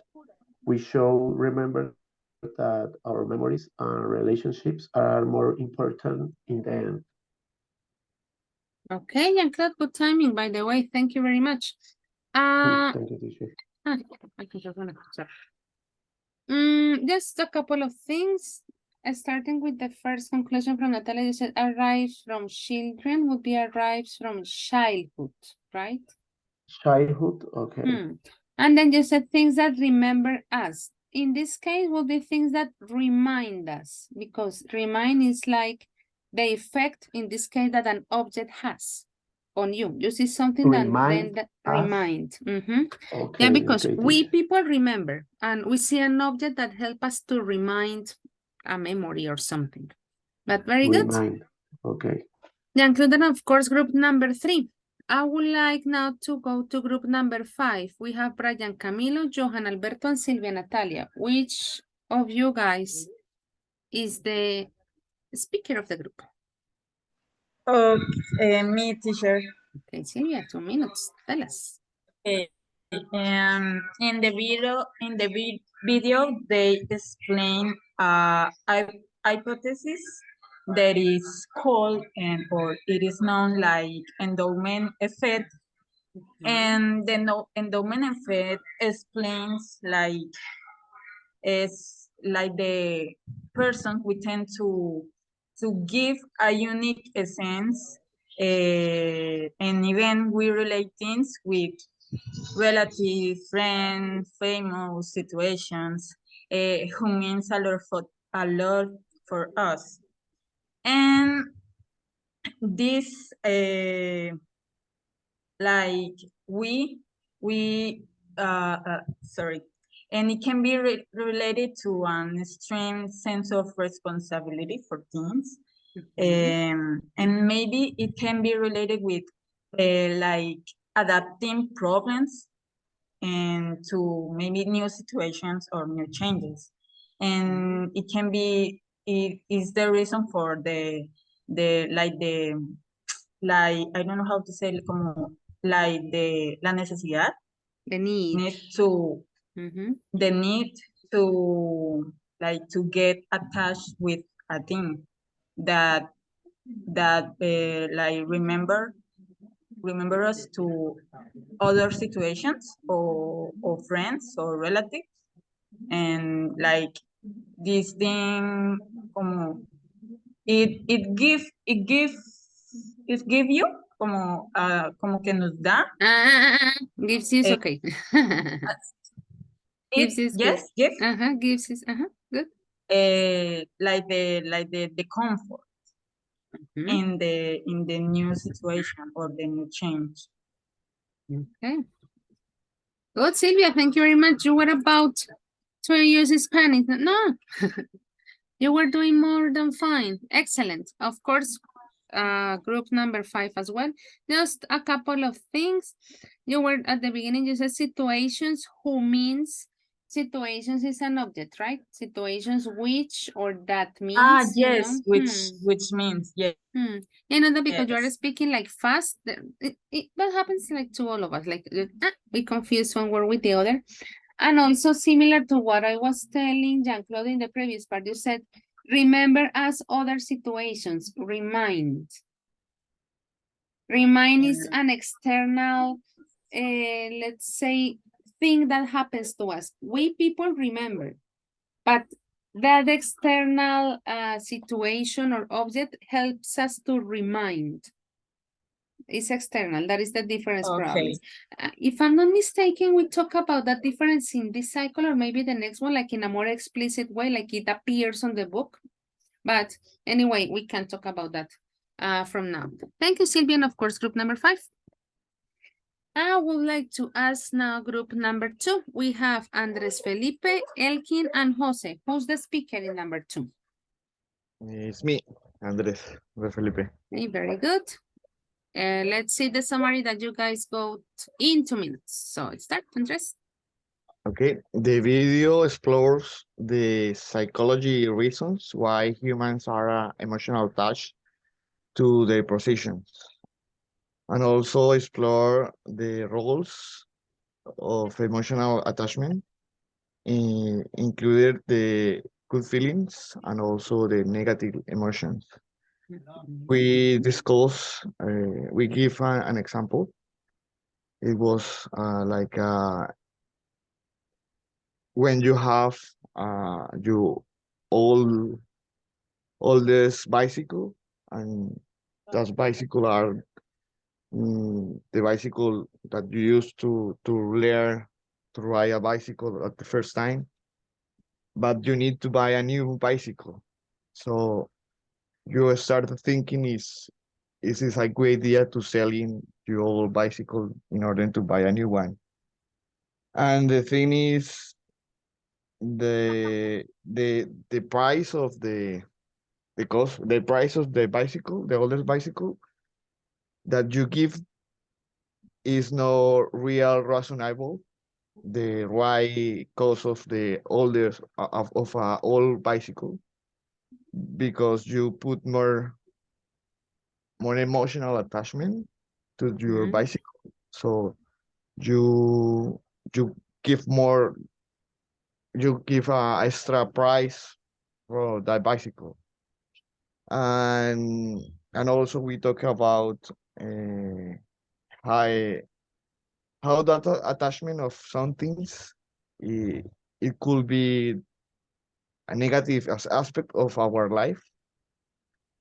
we should remember that our memories and relationships are more important in the end. Okay, Jean-Claude, good timing, by the way. Thank you very much. Thank you, teacher. Just a couple of things. Starting with the first conclusion from Natalia, you said arrives from children would be arrives from childhood, right? Childhood, okay. And then you said things that remember us. In this case, will be things that remind us, because remind is like the effect, in this case, that an object has on you. You see something that then remind. Okay, Yeah, because okay, we people remember, and we see an object that help us to remind a memory or something. But very good. Remind, okay. Yeah, including, of course, group number 3. I would like now to go to group number 5. We have Brian Camilo, Johan Alberto, and Silvia Natalia. Which of you guys is the speaker of the group? Me, teacher. Okay, Silvia, 2 minutes. Tell us. Okay. In the video, they explain hypothesis that is called or it is known like endowment effect. And the endowment effect explains is like the person we tend to give a unique essence, and even we relate things with relative, friends, famous situations, who means a lot for us. And this, like sorry, and it can be related to an extreme sense of responsibility for things. And maybe it can be related with like adapting problems and to maybe new situations or new changes. And it can be it is the reason for like I don't know how to say it, como like la necesidad, The need. need to the need to like to get attached with a thing that like remember us to other situations or friends or relatives, and like this thing como it give you como como que nos da Gives you is okay. Gives is good. yes give Gives is good. like the comfort in the new situation or the new change. Okay. Good, Silvia. Thank you very much. You were about to use Spanish. No, you were doing more than fine. Excellent. Of course, group number 5 as well. Just a couple of things. You were at the beginning, you said situations, who means situations is an object, right? Situations which or that means, Yes, which means yes. You know that because you are Yes. speaking like fast, that happens like to all of us, like we confuse one word with the other. And also similar to what I was telling Jean-Claude in the previous part, you said, remember as other situations, remind. Remind is an external, let's say, thing that happens to us. We people remember, but that external situation or object helps us to remind. It's external, that is the difference probably. If I'm not mistaken, we talk about that difference in this cycle or maybe the next one, like in a more explicit way, like it appears on the book. But anyway, we can talk about that from now. Thank you, Sylvia, and of course, group number 5. I would like to ask now group number 2. We have Andres Felipe, Elkin, and Jose. Who's the speaker in number 2? It's me, Andres Felipe. Okay, very good. Let's see the summary that you guys got in 2 minutes. So start, Andres. Okay, the video explores the psychology reasons why humans are emotional attached to their possessions, and also explore the roles of emotional attachment, included the good feelings and also the negative emotions. We discuss, we give an example. It was like when you have you all this bicycle, and that bicycle are the bicycle that you used to learn to ride a bicycle at the first time, but you need to buy a new bicycle. So you start thinking, is this a good idea to selling your old bicycle in order to buy a new one? And the thing is, the price of the price of the bicycle, the oldest bicycle that you give, is no real reasonable the right cost of the oldest of a old bicycle, because you put more emotional attachment to your bicycle, so you you give more, you give a extra price for that bicycle. And also we talk about how that attachment of some things, it could be a negative aspect of our life,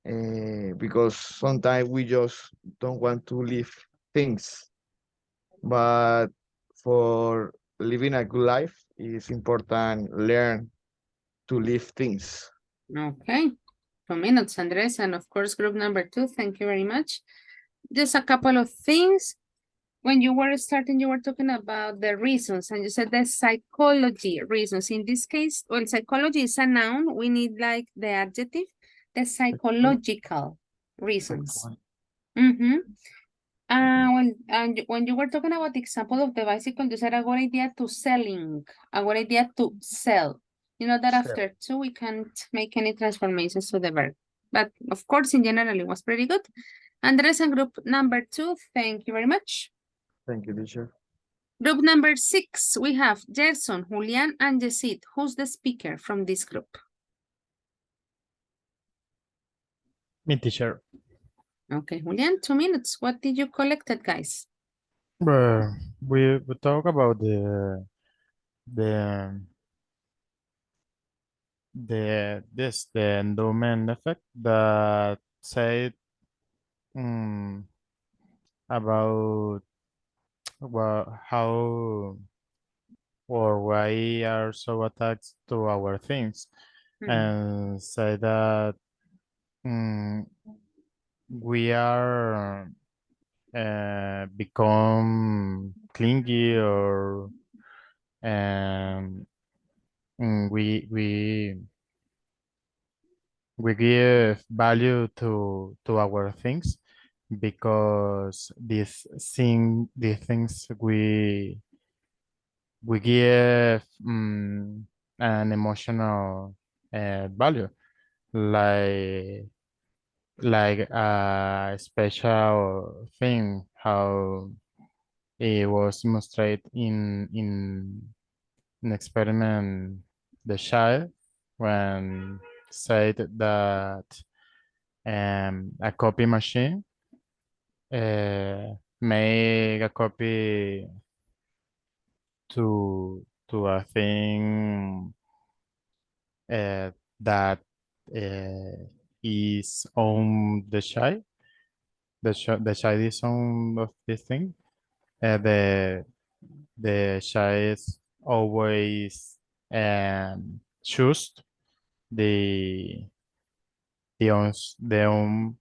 because sometimes we just don't want to live things, but for living a good life, it's important learn to live things. Okay, 2 minutes, Andres, and of course, group number 2, thank you very much. Just a couple of things. When you were starting, you were talking about the reasons, and you said the psychology reasons. In this case, well, psychology is a noun. We need like the adjective, the psychological reasons. When you were talking about the example of the bicycle, you said a good idea to selling, a good idea to sell. You know that Sure. after two, we can't make any transformations to the verb. But of course, in general, it was pretty good. Andres and group number 2, thank you very much. Thank you, teacher. Group number 6, we have Gerson, Julian, and Yesid. Who's the speaker from this group? Me, teacher. Okay, Julian, 2 minutes. What did you collected, guys? We talk about the the endowment effect that said about how or why are so attached to our things, and say that we are become clingy, or um, mm, we we we give value to our things because these things we give an emotional value, like a special thing, how it was demonstrated in an experiment, the child when said that a copy machine make a copy to a thing that is on the child. The child is on of this thing. The child is always choose the the own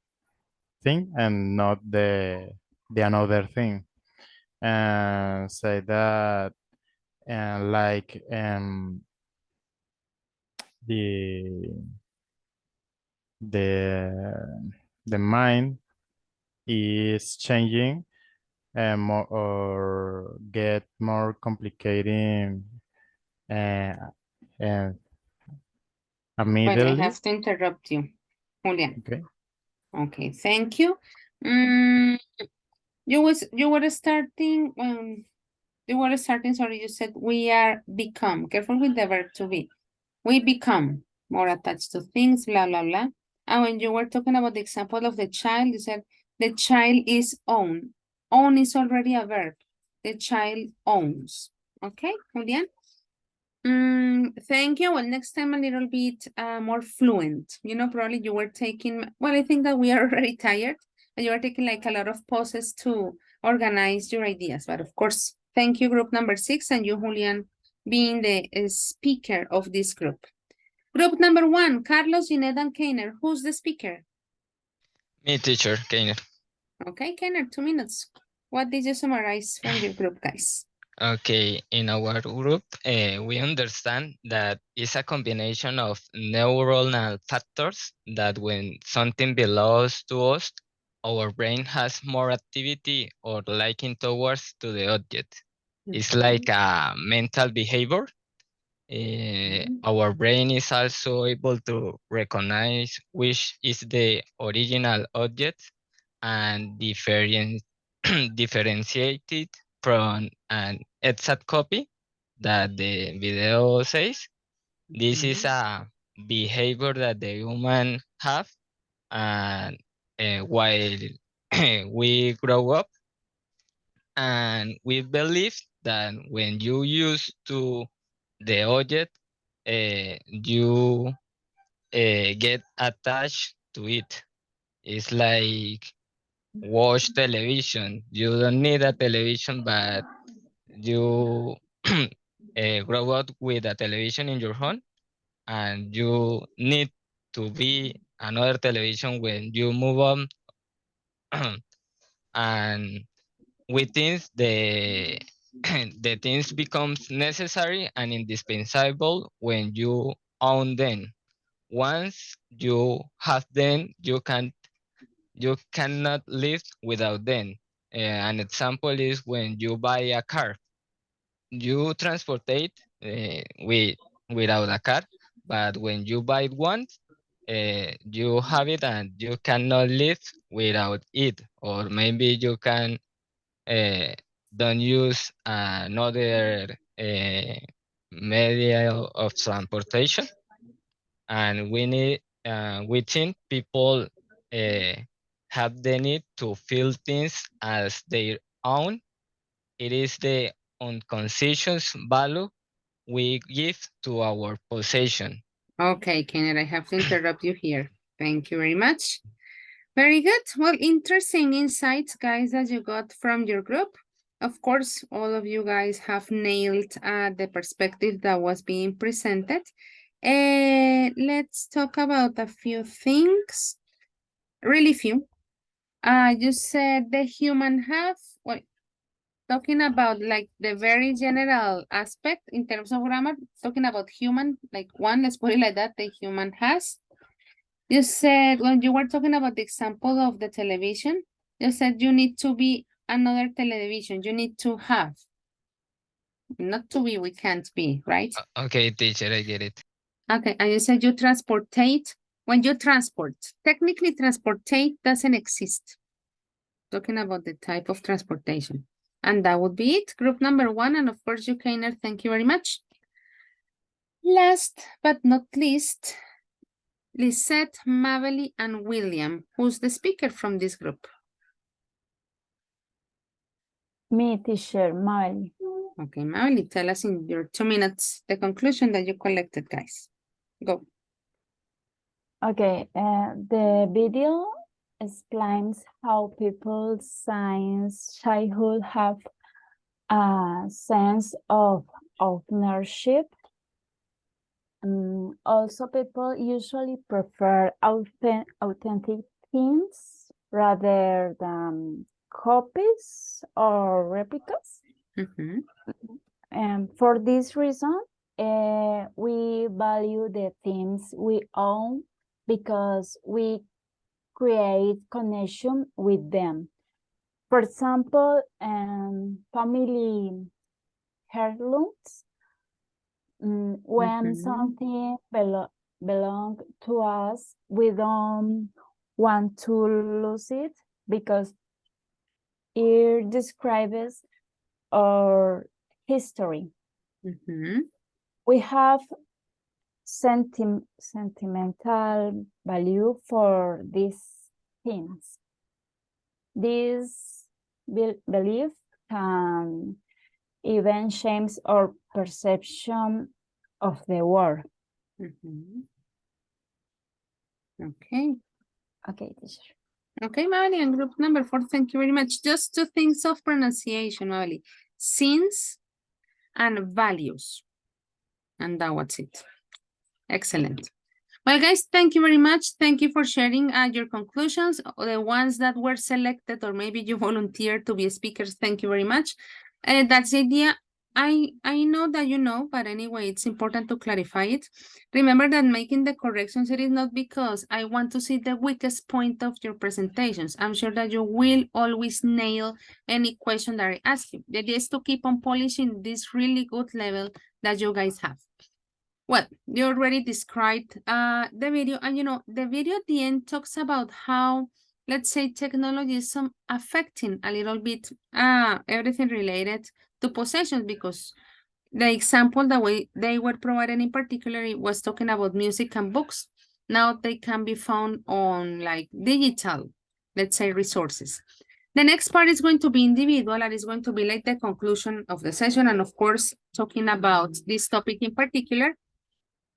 thing and not the another thing, and say that like the the the mind is changing and more or get more complicated uh, uh, Well, I immediately. have to interrupt you, Julian. Okay. Okay, thank you. You were starting sorry, you said we are become. Careful with the verb to be. We become more attached to things, blah, blah, blah. And when you were talking about the example of the child, you said the child is own. Own is already a verb. The child owns. Okay, Julian? Thank you. Well, next time a little bit more fluent. You know, probably you were taking, well, I think that we are already tired, and you are taking like a lot of pauses to organize your ideas. But of course, thank you, group number 6, and you, Julian, being the speaker of this group. Group number 1, Carlos, Ginette, and Keiner. Who's the speaker? Me, teacher, Keiner. Okay, Keiner, 2 minutes. What did you summarize from your group, guys? Okay, in our group, we understand that it's a combination of neuronal factors that when something belongs to us, our brain has more activity or liking towards to the object. It's like a mental behavior. Our brain is also able to recognize which is the original object and differentiate it from an exact copy that the video says. This is a behavior that the human have, and while we grow up, and we believe that when you use to the object, you get attached to it. It's like watch television. You don't need a television, but you grow up with a television in your home, and you need to be another television when you move on. And within the things becomes necessary and indispensable when you own them. Once you have them, you cannot live without them. An example is when you buy a car, you transportate with without a car, but when you buy one, you have it and you cannot live without it, or maybe you can don't use another media of transportation, and we think people have the need to feel things as their own. It is the unconscious value we give to our possession. Okay, Kenneth, I have to interrupt you here. Thank you very much. Very good. Well, interesting insights, guys, that you got from your group. Of course, all of you guys have nailed the perspective that was being presented. Let's talk about a few things, really few. You said the human have, well, talking about like the very general aspect in terms of grammar, talking about human, like one, let's put it like that, the human has. You said when you were talking about the example of the television, you said you need to be another television. You need to have. Not to be, we can't be, right? Okay, teacher, I get it. Okay, and you said you transportate. When you transport, technically transportate doesn't exist. Talking about the type of transportation. And that would be it. Group number 1. And of course, you, Kainer, thank you very much. Last but not least, Lisette, Mavely, and William. Who's the speaker from this group? Me, teacher, Mavely. Okay, Mavely, tell us in your 2 minutes the conclusion that you collected, guys. Go. Okay, the video explains how people since childhood have a sense of ownership. Also, people usually prefer authentic things rather than copies or replicas. And for this reason, we value the things we own because we create connection with them. For example, family heirlooms. When something belongs to us, we don't want to lose it because it describes our history. We have sentimental value for these things. This belief can even change our perception of the world. Okay. Okay, teacher. Okay, Mavely, and group number 4, thank you very much. Just 2 things of pronunciation, Mavely. Sins and values. And that was it. Excellent. Well, guys, thank you very much. Thank you for sharing your conclusions. The ones that were selected, or maybe you volunteered to be speakers, thank you very much. That's the idea. I know that you know, but anyway, it's important to clarify it. Remember that making the corrections, it is not because I want to see the weakest point of your presentations. I'm sure that you will always nail any question that I ask you. The idea is to keep on polishing this really good level that you guys have. Well, you already described the video, and you know, the video at the end talks about how, let's say, technology is affecting a little bit everything related to possessions, because the example that they were providing in particular was talking about music and books. Now they can be found on like digital, let's say, resources. The next part is going to be individual, and is going to be like the conclusion of the session, and of course, talking about this topic in particular.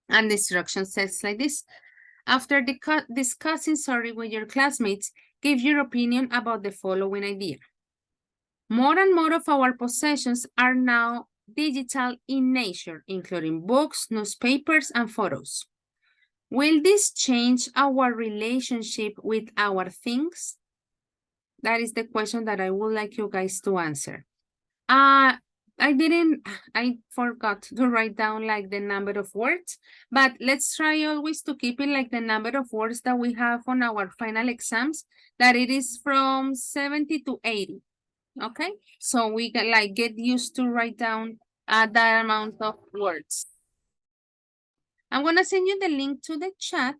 And the instruction says like this: after discussing with your classmates, give your opinion about the following idea. More and more of our possessions are now digital in nature, including books, newspapers, and photos. Will this change our relationship with our things? That is the question that I would like you guys to answer. I forgot to write down like the number of words, but let's try always to keep it like the number of words that we have on our final exams, that it is from 70 to 80. Okay, so we can like get used to write down that amount of words. I'm gonna send you the link to the chat,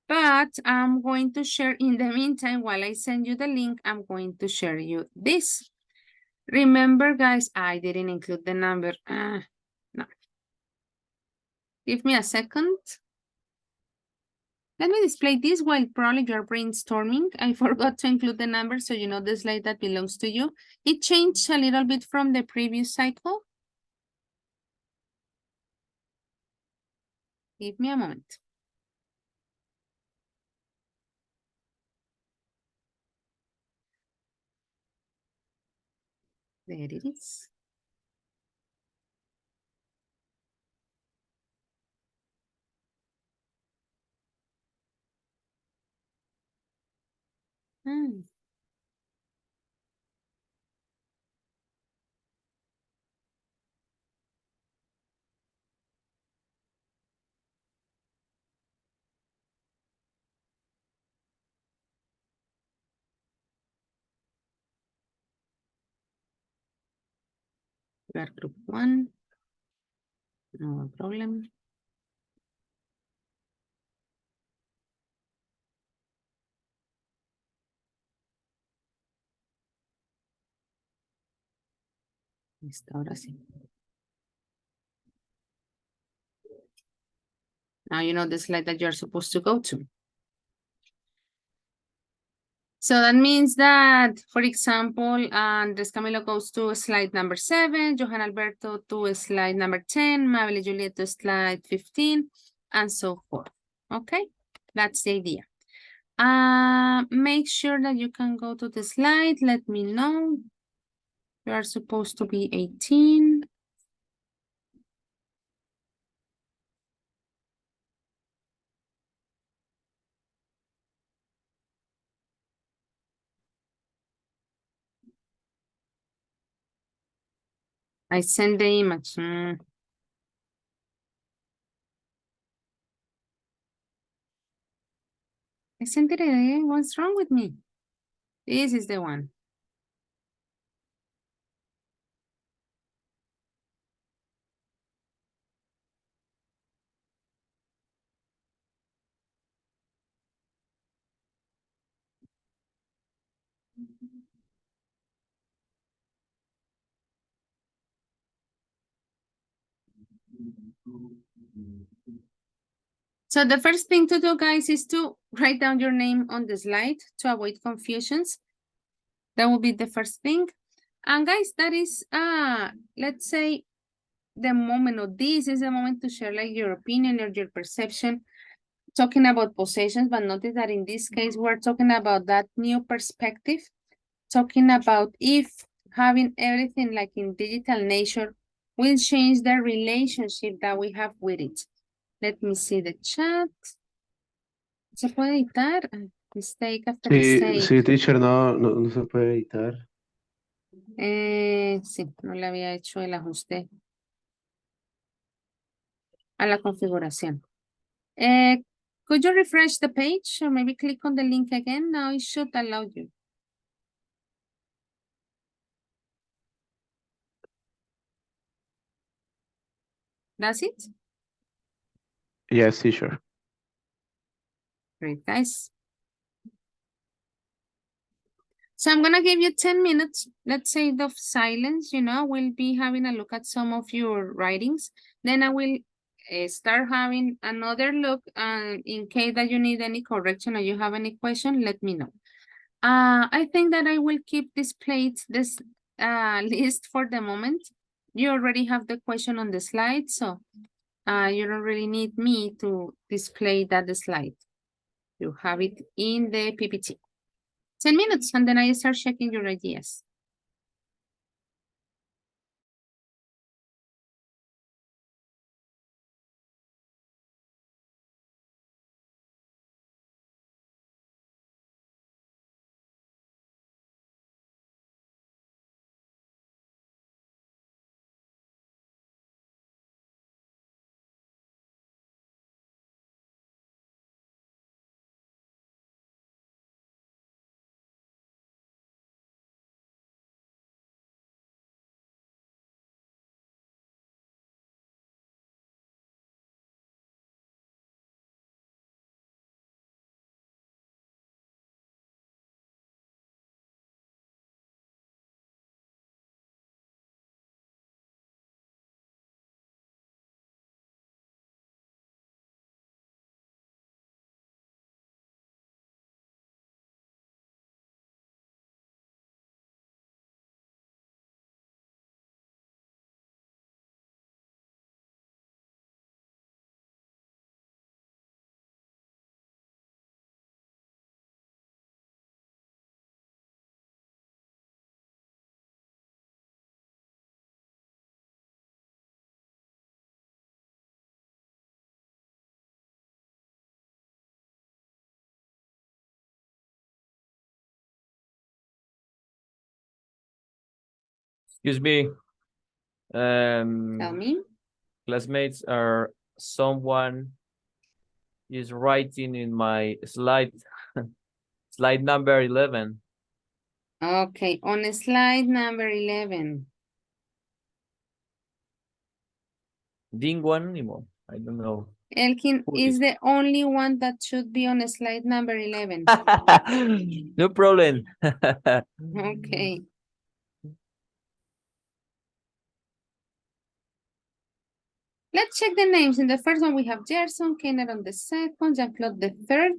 but I'm going to share in the meantime, while I send you the link, I'm going to share you this. Remember, guys, I didn't include the number. No. Give me a second. Let me display this while probably you're brainstorming. I forgot to include the number, so you know the slide that belongs to you. It changed a little bit from the previous cycle. Give me a moment. There it is. Hmm. We are group 1. No problem. Listo, ahora sí. Now you know the slide that you're supposed to go to. So that means that, for example, Andres Camilo goes to slide number 7, Johan Alberto to slide number 10, Mabel Juliet to slide 15, and so forth. Okay, that's the idea. Make sure that you can go to the slide. Let me know. You are supposed to be 18. I send the image. I sent it again. What's wrong with me? This is the one. So the first thing to do, guys, is to write down your name on the slide to avoid confusions. That will be the first thing. And guys, that is, let's say, the moment, or this is the moment to share like your opinion or your perception, talking about possessions, but notice that in this case, we're talking about that new perspective, talking about if having everything like in digital nature will change the relationship that we have with it. Let me see the chat. ¿Se puede editar? Mistake after Sí, mistake. sí, teacher, no se puede editar. Sí, no le había hecho el ajuste a la configuración. Could you refresh the page or maybe click on the link again? Now it should allow you. That's it? Yes, teacher. Great, guys. So I'm gonna give you 10 minutes, let's say, of silence, you know, we'll be having a look at some of your writings. Then I will start having another look, in case that you need any correction or you have any question, let me know. I think that I will keep this list for the moment. You already have the question on the slide, so you don't really need me to display that slide. You have it in the PPT. 10 minutes, and then I start checking your ideas. Excuse me. Tell me. Classmates are someone is writing in my slide, slide number 11. Okay, on slide number 11. Dingwan, I don't know. Elkin Who is is? the only one that should be on slide number 11. No problem. Okay. Let's check the names. In the first one, we have Gerson, Kenneth on the second, Jean-Claude the third,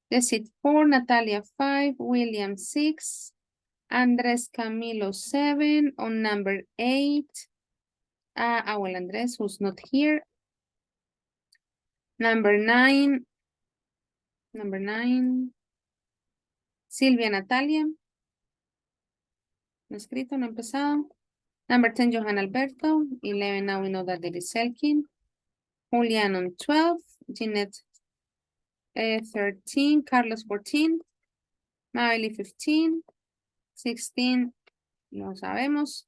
Desit 4, Natalia 5, William 6, Andres Camilo 7, on number 8, well, Andres, who's not here. Number 9, Silvia Natalia. No escrito, no empezado. Number 10, Johan Alberto. 11, now we know that it is Elkin. Julian on 12, Jeanette 13, Carlos 14, Mabel 15, 16, no sabemos,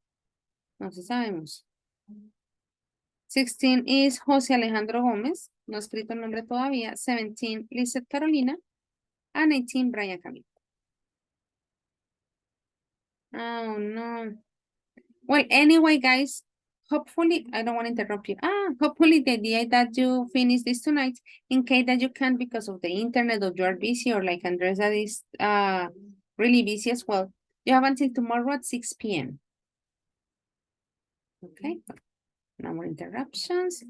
no se sabemos. 16 is José Alejandro Gómez, no escrito el nombre todavía. 17, Lizeth Carolina, and 18, Brian Camilo. Oh no. Well, anyway, guys, hopefully, I don't want to interrupt you. Hopefully the idea that you finish this tonight, in case that you can't because of the internet or you're busy, or like Andresa is really busy as well. You have until tomorrow at 6 p.m. Okay, no more interruptions.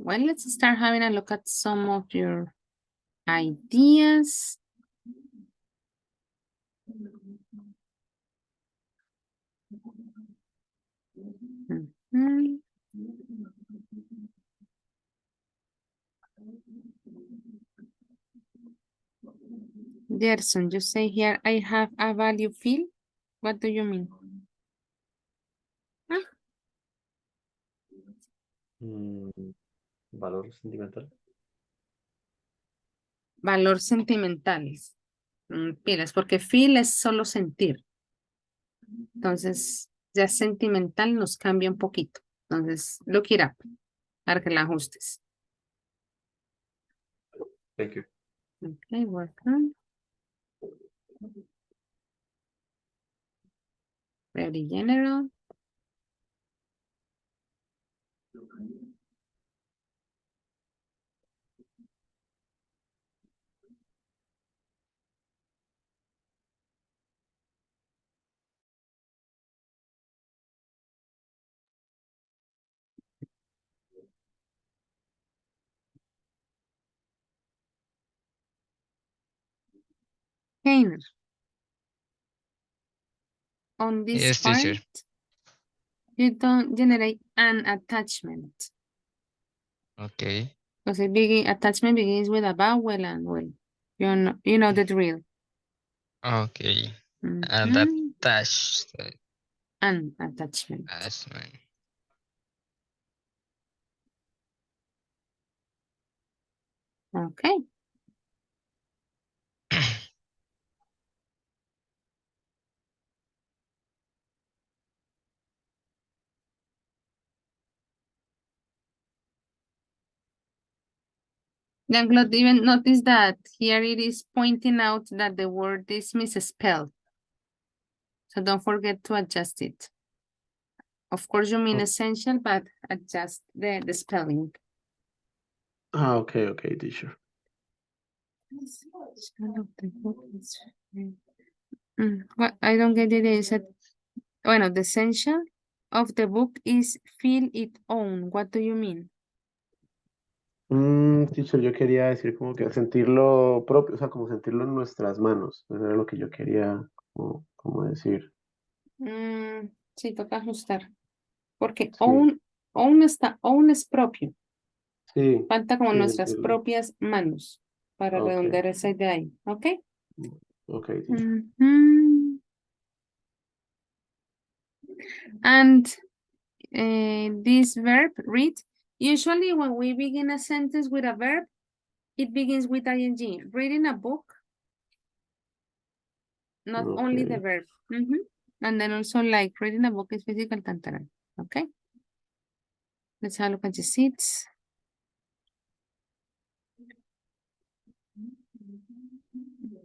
Well, let's start having a look at some of your ideas. Mhm. Gerson, you say here, I have a value field. What do you mean? Ah, Valor sentimental. valor sentimental. Pilas, porque feel es solo sentir. Entonces, ya sentimental nos cambia un poquito. Entonces, look it up para que la ajustes. Thank you. Okay, welcome. Very general. Keiner. On this Yes, part, teacher. you don't generate an attachment. Okay. Because attachment begins with a vowel and well, you know the drill. Okay. And that Mhm. touch An attachment. attachment. Okay. Then Claude, even notice that here it is pointing out that the word is misspelled. So don't forget to adjust it. Of course, you mean essential, but adjust the spelling. Okay, okay, teacher. What I don't get it is that, bueno, the essential of the book is feel it own. What do you mean? Teacher, yo quería decir como que sentirlo propio, o sea, como sentirlo en nuestras manos. Eso era lo que yo quería como decir. Sí, toca ajustar. Porque Sí, own es propio. sí, Falta como sí, nuestras sentirlo. propias manos para Ok, redondear esa idea ahí. ¿Ok? ok, teacher. Mhm. And this verb, read, usually when we begin a sentence with a verb, it begins with ing. Reading a book, not only the Okay. verb. Mhm. And then also like reading a book is physical tantaran. Okay? Let's have a look at the seats.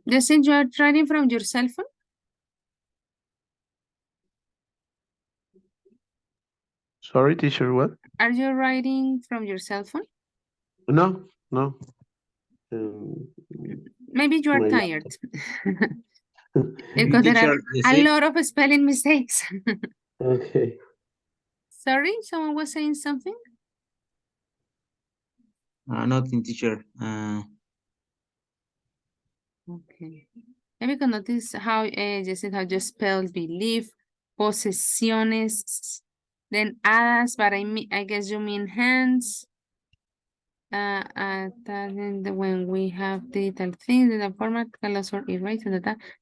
Justin, you are writing from your cell phone? Sorry, teacher, what? Are you writing from your cell phone? No, no. Maybe you are My tired. laptop. Because there are Teacher, the a seat, lot of spelling mistakes. Okay. Sorry, someone was saying something? nothing, teacher. Okay. Maybe you can notice how how you spell believe, posesiones, then hadas, but I guess you mean hands. When we have digital things in the format, colors or erase,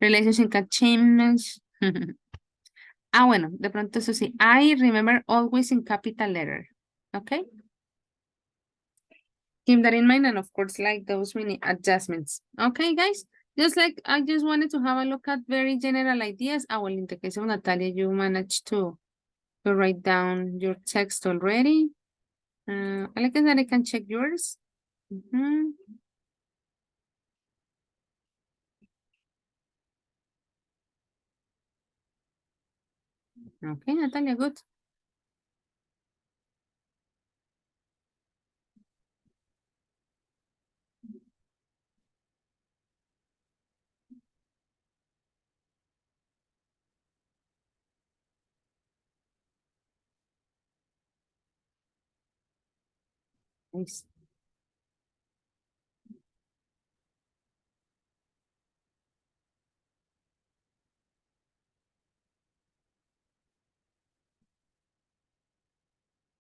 relationship achievements. Bueno, de pronto eso sí. I remember always in capital letter. Okay. Keep that in mind, and of course, like those mini adjustments. Okay, guys. Just like I just wanted to have a look at very general ideas. Well, in the case of Natalia, you managed to write down your text already. I like that I can check yours. Okay, Natalia, good. Nice.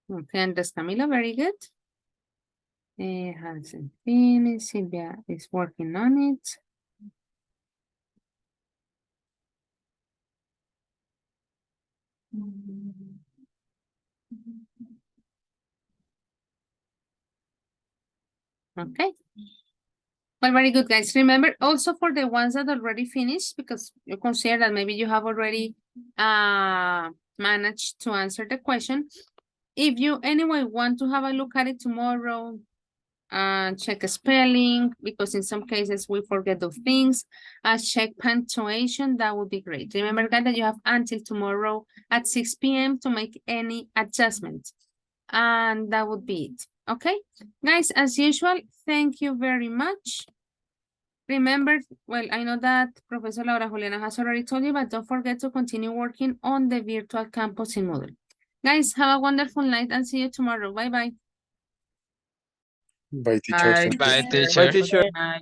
Okay, Andres Camilo, very good. Hasn't finished. Silvia is working on it. Okay. Well, very good, guys. Remember also for the ones that already finished, because you consider that maybe you have already managed to answer the question. If you anyway want to have a look at it tomorrow, check spelling, because in some cases we forget those things, check punctuation, that would be great. Remember, guys, that you have until tomorrow at 6 p.m. to make any adjustments. And that would be it. Okay, guys, as usual, thank you very much. Remember, well, I know that Professor Laura Juliana has already told you, but don't forget to continue working on the virtual campus in Moodle. Guys, have a wonderful night and see you tomorrow. Bye-bye. Bye, teacher. Thank you. Bye, Bye, teacher. teacher. Night.